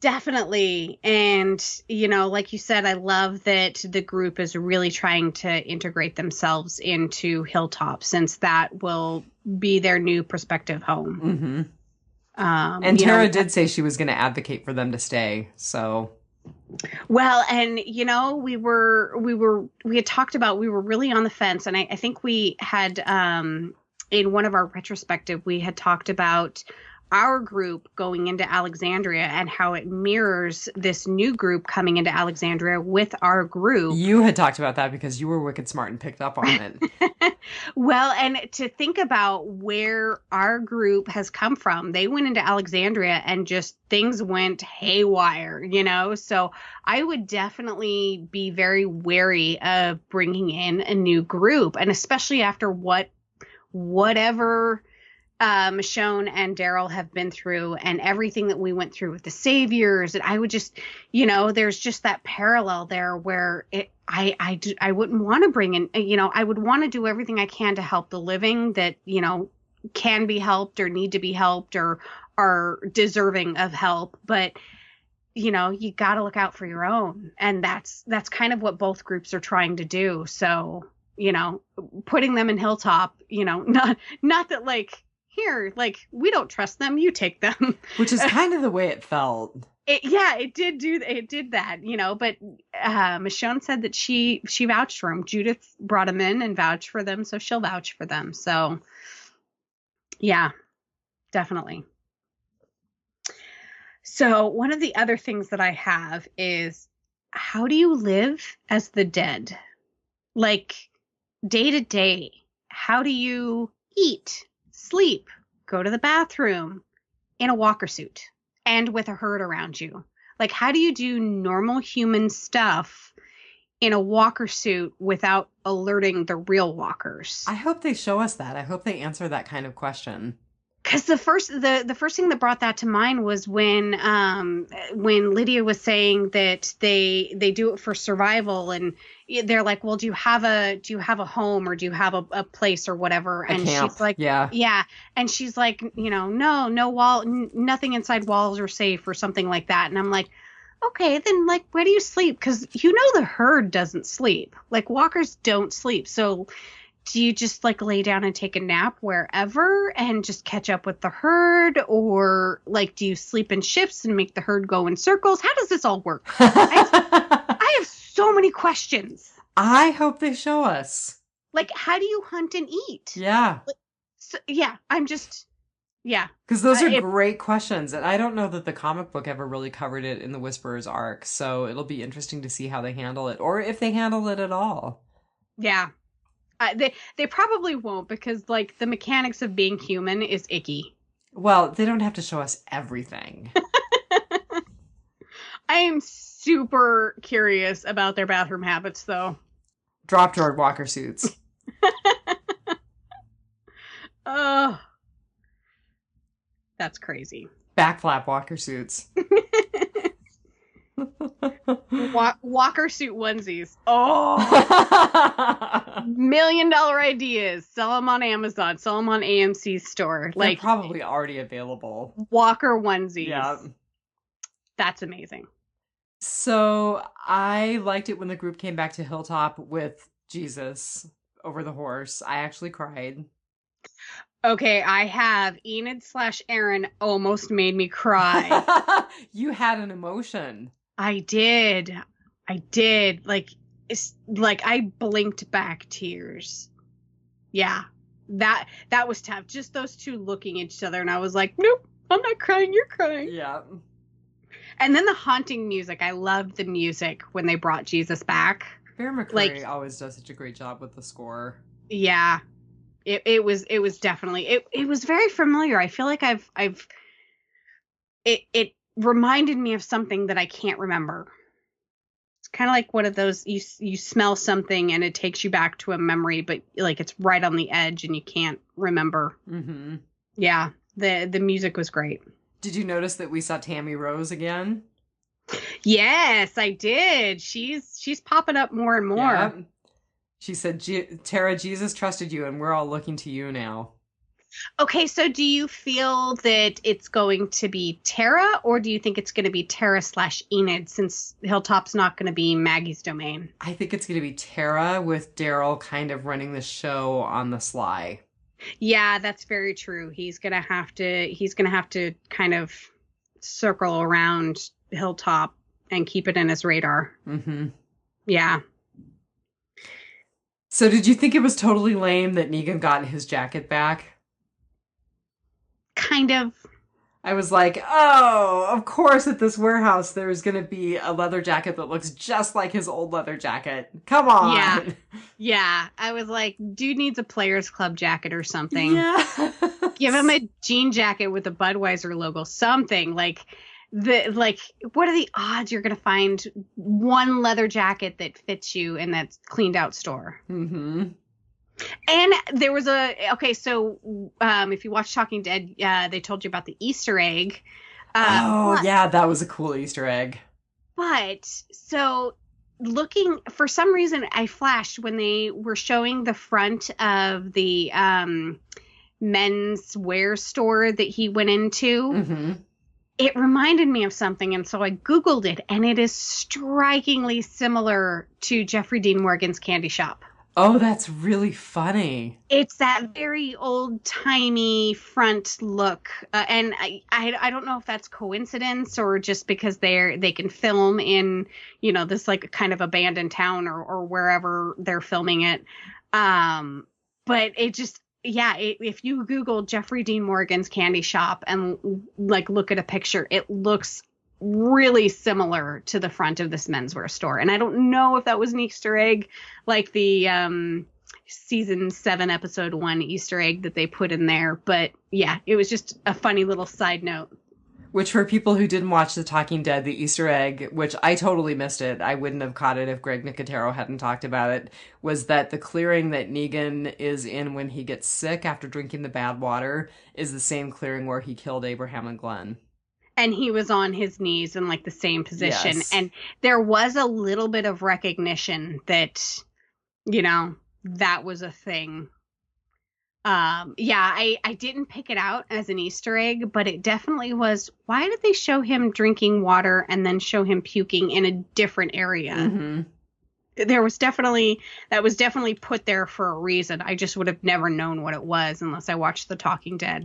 [SPEAKER 7] Definitely. And, like you said, I love that the group is really trying to integrate themselves into Hilltop, since that will be their new prospective home.
[SPEAKER 6] Mm-hmm. And Tara did say she was going to advocate for them to stay. So,
[SPEAKER 7] well, and we had talked about, we were really on the fence, and I think we had in one of our retrospective, we had talked about our group going into Alexandria and how it mirrors this new group coming into Alexandria with our group.
[SPEAKER 6] You had talked about that because you were wicked smart and picked up on it.
[SPEAKER 7] Well, and to think about where our group has come from, they went into Alexandria and just things went haywire, So I would definitely be very wary of bringing in a new group, and especially after whatever Michonne and Daryl have been through and everything that we went through with the Saviors. And I would just, there's just that parallel there where I wouldn't want to bring in, I would want to do everything I can to help the living that, can be helped or need to be helped or are deserving of help. But, you got to look out for your own. And that's kind of what both groups are trying to do. So, putting them in Hilltop, not that here, we don't trust them, you take them.
[SPEAKER 6] Which is kind of the way it felt.
[SPEAKER 7] It did that, but Michonne said that she vouched for him. Judith brought him in and vouched for them, so she'll vouch for them. So, yeah, definitely. So one of the other things that I have is, how do you live as the dead? Day to day, how do you eat, sleep, go to the bathroom in a walker suit and with a herd around you? How do you do normal human stuff in a walker suit without alerting the real walkers?
[SPEAKER 6] I hope they show us that. I hope they answer that kind of question.
[SPEAKER 7] Because the first thing that brought that to mind was when Lydia was saying that they do it for survival, and they're like, well, do you have a home, or do you have a place or whatever? And she's like, yeah, and she's like, no wall, nothing inside walls are safe or something like that. And I'm like, okay, then where do you sleep? Because the herd doesn't sleep. Walkers don't sleep, so. Do you just lay down and take a nap wherever and just catch up with the herd? Or do you sleep in shifts and make the herd go in circles? How does this all work? I have so many questions.
[SPEAKER 6] I hope they show us.
[SPEAKER 7] How do you hunt and eat?
[SPEAKER 6] Yeah.
[SPEAKER 7] I'm just, yeah.
[SPEAKER 6] Because those are great questions. And I don't know that the comic book ever really covered it in the Whisperer's arc. So it'll be interesting to see how they handle it, or if they handle it at all.
[SPEAKER 7] Yeah. They probably won't, because the mechanics of being human is icky.
[SPEAKER 6] Well, they don't have to show us everything.
[SPEAKER 7] I am super curious about their bathroom habits, though.
[SPEAKER 6] Drop drawer walker suits.
[SPEAKER 7] Oh, that's crazy.
[SPEAKER 6] Back flap walker suits.
[SPEAKER 7] Walker suit onesies. Oh, $1 million ideas. Sell them on Amazon. Sell them on AMC's store.
[SPEAKER 6] They're probably already available.
[SPEAKER 7] Walker onesies.
[SPEAKER 6] Yeah.
[SPEAKER 7] That's amazing.
[SPEAKER 6] So I liked it when the group came back to Hilltop with Jesus over the horse. I actually cried.
[SPEAKER 7] Okay, I have. Enid/Aaron almost made me cry.
[SPEAKER 6] You had an emotion.
[SPEAKER 7] I did. It's I blinked back tears. Yeah. That was tough. Just those two looking at each other, and I was like, nope, I'm not crying, you're crying.
[SPEAKER 6] Yeah.
[SPEAKER 7] And then the haunting music. I loved the music when they brought Jesus back.
[SPEAKER 6] Bear McCreary always does such a great job with the score.
[SPEAKER 7] Yeah. It was definitely it was very familiar. I feel like it reminded me of something that I can't remember. It's kind of like one of those, you smell something and it takes you back to a memory, but it's right on the edge and you can't remember.
[SPEAKER 6] Mm-hmm.
[SPEAKER 7] Yeah, the music was great.
[SPEAKER 6] Did you notice that we saw Tammy Rose again?
[SPEAKER 7] Yes, I did. She's popping up more and more. Yeah.
[SPEAKER 6] She said, Tara, Jesus trusted you and we're all looking to you now.
[SPEAKER 7] Okay, so do you feel that it's going to be Tara, or do you think it's going to be Tara/Enid, since Hilltop's not going to be Maggie's domain?
[SPEAKER 6] I think it's going to be Tara, with Daryl kind of running the show on the sly.
[SPEAKER 7] Yeah, that's very true. He's going to have to kind of circle around Hilltop and keep it in his radar.
[SPEAKER 6] Mm-hmm.
[SPEAKER 7] Yeah.
[SPEAKER 6] So did you think it was totally lame that Negan got his jacket back?
[SPEAKER 7] Kind of.
[SPEAKER 6] I was like, oh, of course at this warehouse there's going to be a leather jacket that looks just like his old leather jacket. Come on.
[SPEAKER 7] Yeah. Yeah. I was like, dude needs a Players Club jacket or something.
[SPEAKER 6] Yeah.
[SPEAKER 7] Give him a jean jacket with a Budweiser logo, something. Like, what are the odds you're going to find one leather jacket that fits you in that cleaned out store?
[SPEAKER 6] Mm-hmm.
[SPEAKER 7] And there was so if you watch Talking Dead, they told you about the Easter egg.
[SPEAKER 6] Yeah, that was a cool Easter egg.
[SPEAKER 7] But so for some reason, I flashed when they were showing the front of the men's wear store that he went into.
[SPEAKER 6] Mm-hmm.
[SPEAKER 7] It reminded me of something, and so I Googled it, and it is strikingly similar to Jeffrey Dean Morgan's candy shop.
[SPEAKER 6] Oh, that's really funny.
[SPEAKER 7] It's that very old-timey front look, and I don't know if that's coincidence or just because they can film in, this like kind of abandoned town or wherever they're filming it. But it just, if you Google Jeffrey Dean Morgan's candy shop and like look at a picture, it looks really similar to the front of this menswear store. And I don't know if that was an Easter egg, like the season 7 episode 1 Easter egg that they put in there. But yeah, it was just a funny little side note.
[SPEAKER 6] Which, for people who didn't watch The Talking Dead, the Easter egg, which I totally missed it, I wouldn't have caught it if Greg Nicotero hadn't talked about it, was that the clearing that Negan is in when he gets sick after drinking the bad water is the same clearing where he killed Abraham and Glenn.
[SPEAKER 7] And he was on his knees in like the same position.
[SPEAKER 6] Yes.
[SPEAKER 7] And there was a little bit of recognition that, that was a thing. I didn't pick it out as an Easter egg, but it definitely was. Why did they show him drinking water and then show him puking in a different area?
[SPEAKER 6] Mm-hmm.
[SPEAKER 7] That was definitely put there for a reason. I just would have never known what it was unless I watched The Talking Dead.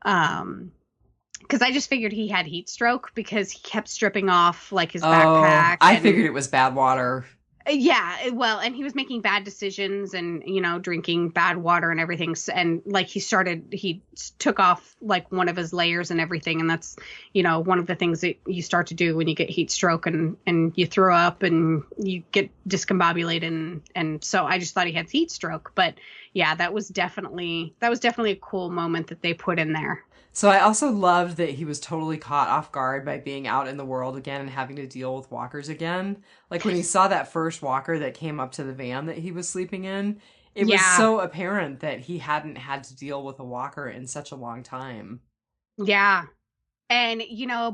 [SPEAKER 7] Because I just figured he had heat stroke because he kept stripping off like his backpack.
[SPEAKER 6] I figured it was bad water.
[SPEAKER 7] Yeah, well, and he was making bad decisions and, drinking bad water and everything. And like he took off like one of his layers and everything. And that's, one of the things that you start to do when you get heat stroke and you throw up and you get discombobulated. And so I just thought he had heat stroke. But yeah, that was definitely a cool moment that they put in there.
[SPEAKER 6] So I also loved that he was totally caught off guard by being out in the world again and having to deal with walkers again. Like when he saw that first walker that came up to the van that he was sleeping in, it was so apparent that he hadn't had to deal with a walker in such a long time.
[SPEAKER 7] Yeah. And,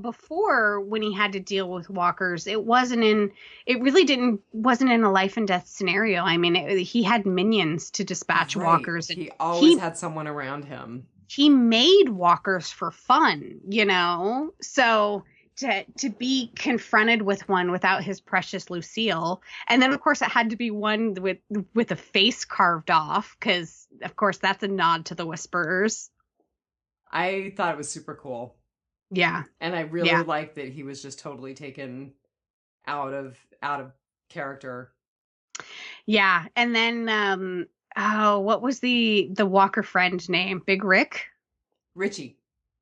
[SPEAKER 7] before when he had to deal with walkers, it wasn't in a life and death scenario. I mean, he had minions to dispatch walkers.
[SPEAKER 6] He always had someone around him.
[SPEAKER 7] He made walkers for fun, so to be confronted with one without his precious Lucille. And then, of course, it had to be one with a face carved off because, of course, that's a nod to the Whisperers.
[SPEAKER 6] I thought it was super cool.
[SPEAKER 7] Yeah.
[SPEAKER 6] And I really liked that he was just totally taken out of character.
[SPEAKER 7] Yeah. And then what was the Walker friend name? Big Rick?
[SPEAKER 6] Richie.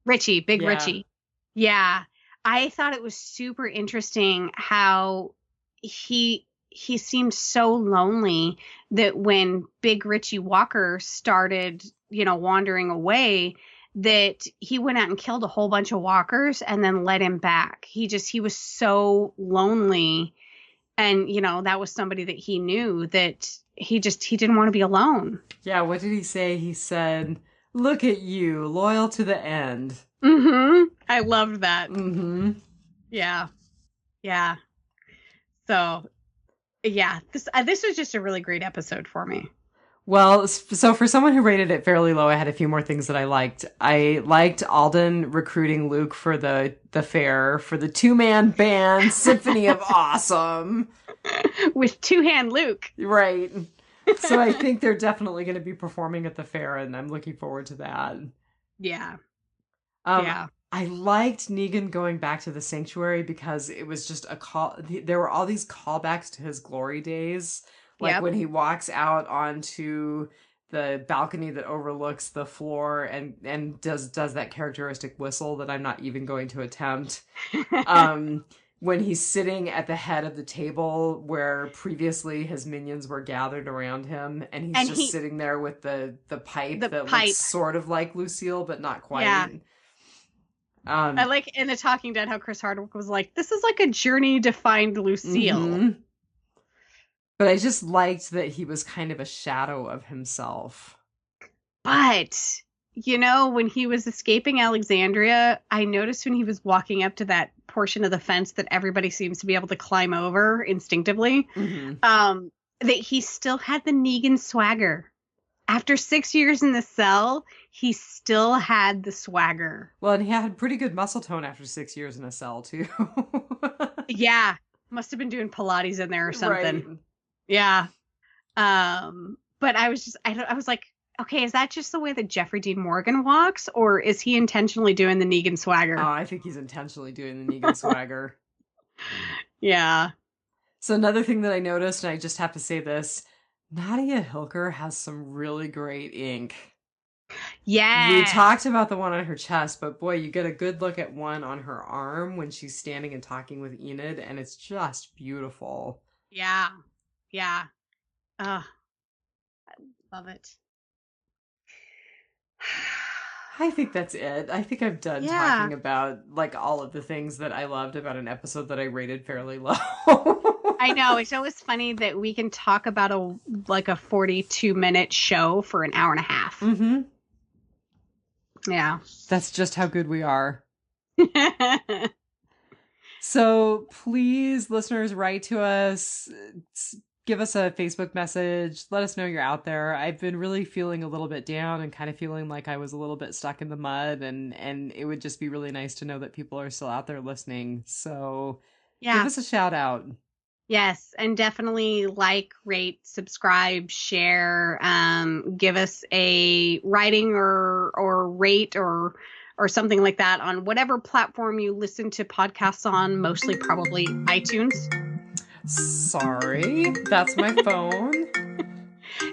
[SPEAKER 7] Big Richie. Yeah. I thought it was super interesting how he seemed so lonely that when Big Richie Walker started, wandering away, that he went out and killed a whole bunch of walkers and then let him back. He was so lonely. And, that was somebody that he knew that he didn't want to be alone.
[SPEAKER 6] Yeah, what did he say? He said, "Look at you, loyal to the end."
[SPEAKER 7] Mm-hmm. I loved that.
[SPEAKER 6] Mm-hmm.
[SPEAKER 7] Yeah. Yeah. So, yeah, this was just a really great episode for me.
[SPEAKER 6] Well, so for someone who rated it fairly low, I had a few more things that I liked. I liked Alden recruiting Luke for the fair, for the two-man band Symphony of Awesome.
[SPEAKER 7] With Two-Hand Luke.
[SPEAKER 6] Right. So I think they're definitely going to be performing at the fair, and I'm looking forward to that.
[SPEAKER 7] Yeah.
[SPEAKER 6] Yeah. I liked Negan going back to the sanctuary because it was just a call. There were all these callbacks to his glory days. Like when he walks out onto the balcony that overlooks the floor and does that characteristic whistle that I'm not even going to attempt. When he's sitting at the head of the table where previously his minions were gathered around him, and he's sitting there with the pipe looks sort of like Lucille, but not quite. Yeah.
[SPEAKER 7] I like in The Talking Dead how Chris Hardwick was like, this is like a journey to find Lucille. Mm-hmm.
[SPEAKER 6] But I just liked that he was kind of a shadow of himself.
[SPEAKER 7] But, you know, when he was escaping Alexandria, I noticed when he was walking up to that portion of the fence that everybody seems to be able to climb over instinctively, that he still had the Negan swagger. After 6 years in the cell, he still had the swagger.
[SPEAKER 6] Well, and he had pretty good muscle tone after 6 years in a cell, too.
[SPEAKER 7] Yeah. Must have been doing Pilates in there or something. Right. Yeah. But I was like, okay, is that just the way that Jeffrey Dean Morgan walks, or is he intentionally doing the Negan swagger?
[SPEAKER 6] Oh, I think he's intentionally doing the Negan swagger.
[SPEAKER 7] Yeah.
[SPEAKER 6] So another thing that I noticed, and I just have to say this, Nadia Hilker has some really great ink.
[SPEAKER 7] Yeah.
[SPEAKER 6] We talked about the one on her chest, but boy, you get a good look at one on her arm when she's standing and talking with Enid, and it's just beautiful.
[SPEAKER 7] Yeah. Yeah. I love it.
[SPEAKER 6] I think that's it. I think I'm done talking about like all of the things that I loved about an episode that I rated fairly low.
[SPEAKER 7] I know. It's always funny that we can talk about a 42-minute show for an hour and a half.
[SPEAKER 6] Mm-hmm.
[SPEAKER 7] Yeah.
[SPEAKER 6] That's just how good we are. So please, listeners, write to us. Give us a Facebook message. Let us know you're out there. I've been really feeling a little bit down and kind of feeling like I was a little bit stuck in the mud, and it would just be really nice to know that people are still out there listening. So give us a shout out.
[SPEAKER 7] Yes, and definitely like, rate, subscribe, share, give us a writing or rate or something like that on whatever platform you listen to podcasts on, mostly probably iTunes.
[SPEAKER 6] Sorry, that's my phone.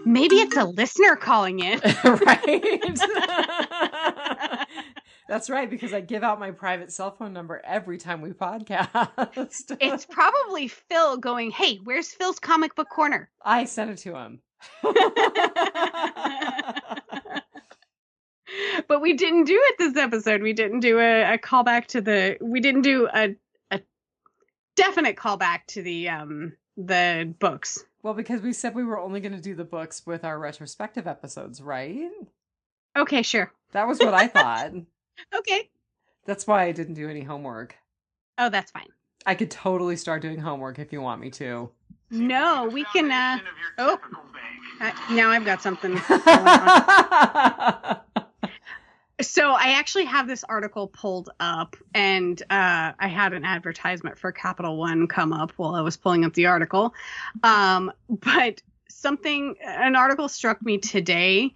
[SPEAKER 7] Maybe it's a listener calling in.
[SPEAKER 6] Right. That's right, because I give out my private cell phone number every time we podcast.
[SPEAKER 7] It's probably Phil going, hey, where's Phil's comic book corner?
[SPEAKER 6] I sent it to him.
[SPEAKER 7] But we didn't do it this episode. We didn't do a callback to we didn't do a definite callback to the books.
[SPEAKER 6] Well, because we said we were only going to do the books with our retrospective episodes, right?
[SPEAKER 7] Okay, sure.
[SPEAKER 6] That was what I thought.
[SPEAKER 7] Okay.
[SPEAKER 6] That's why I didn't do any homework.
[SPEAKER 7] Oh, that's fine.
[SPEAKER 6] I could totally start doing homework if you want me to.
[SPEAKER 7] No, we can. Now I've got something. So I actually have this article pulled up, and I had an advertisement for Capital One come up while I was pulling up the article. But an article struck me today,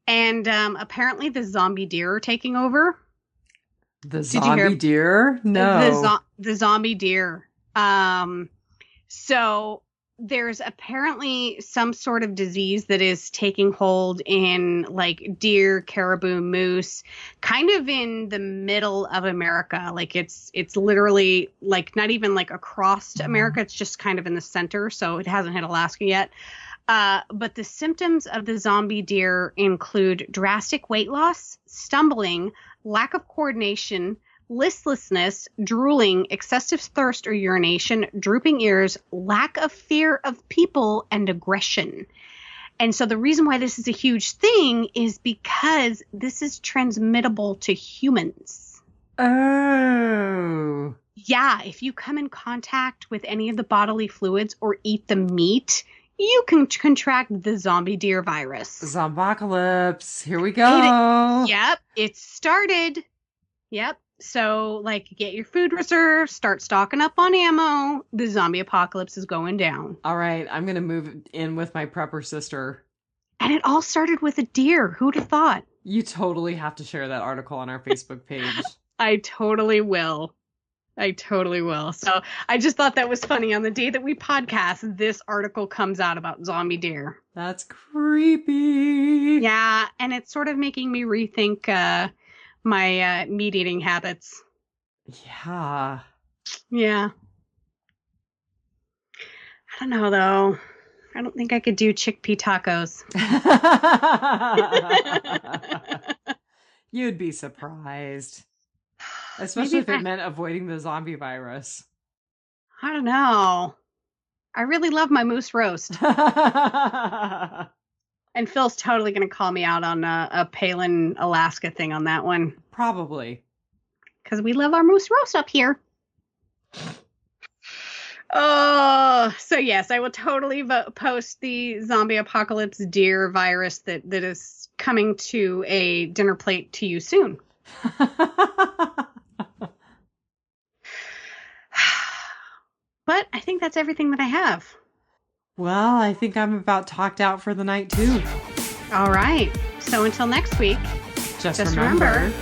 [SPEAKER 7] and apparently the zombie deer are taking over.
[SPEAKER 6] The zombie deer? No.
[SPEAKER 7] The zombie deer. So there's apparently some sort of disease that is taking hold in like deer, caribou, moose, kind of in the middle of America. Like it's literally like not even like across America. It's just kind of in the center. So it hasn't hit Alaska yet. But the symptoms of the zombie deer include drastic weight loss, stumbling, lack of coordination, listlessness, drooling, excessive thirst or urination, drooping ears, lack of fear of people, and aggression. And so the reason why this is a huge thing is because this is transmittable to humans.
[SPEAKER 6] Oh.
[SPEAKER 7] Yeah, if you come in contact with any of the bodily fluids or eat the meat, you can contract the zombie deer virus.
[SPEAKER 6] Zombocalypse. Here we go.
[SPEAKER 7] Yep, it started. Yep. So, like, get your food reserves, start stocking up on ammo. The zombie apocalypse is going down.
[SPEAKER 6] All right, I'm going to move in with my prepper sister.
[SPEAKER 7] And it all started with a deer. Who'd have thought?
[SPEAKER 6] You totally have to share that article on our Facebook page.
[SPEAKER 7] I totally will. So I just thought that was funny. On the day that we podcast, this article comes out about zombie deer.
[SPEAKER 6] That's creepy.
[SPEAKER 7] Yeah, and it's sort of making me rethink my meat eating habits.
[SPEAKER 6] Yeah.
[SPEAKER 7] Yeah. I don't know, though. I don't think I could do chickpea tacos.
[SPEAKER 6] You'd be surprised. Especially if it meant avoiding the zombie virus.
[SPEAKER 7] I don't know. I really love my moose roast. And Phil's totally going to call me out on a Palin, Alaska thing on that one.
[SPEAKER 6] Probably.
[SPEAKER 7] Because we love our moose roast up here. Oh, so yes, I will totally post the zombie apocalypse deer virus that is coming to a dinner plate to you soon. But I think that's everything that I have.
[SPEAKER 6] Well, I think I'm about talked out for the night, too.
[SPEAKER 7] All right. So until next week,
[SPEAKER 6] Just remember,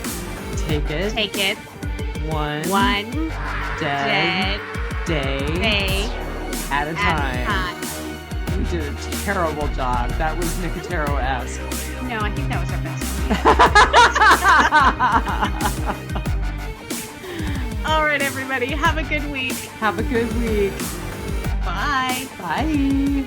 [SPEAKER 6] take it one dead day at a time. You did a terrible job. That was Nicotero-esque.
[SPEAKER 7] No, I think that was our best one. All right, everybody. Have a good week.
[SPEAKER 6] Have a good week.
[SPEAKER 7] Bye.
[SPEAKER 6] Bye.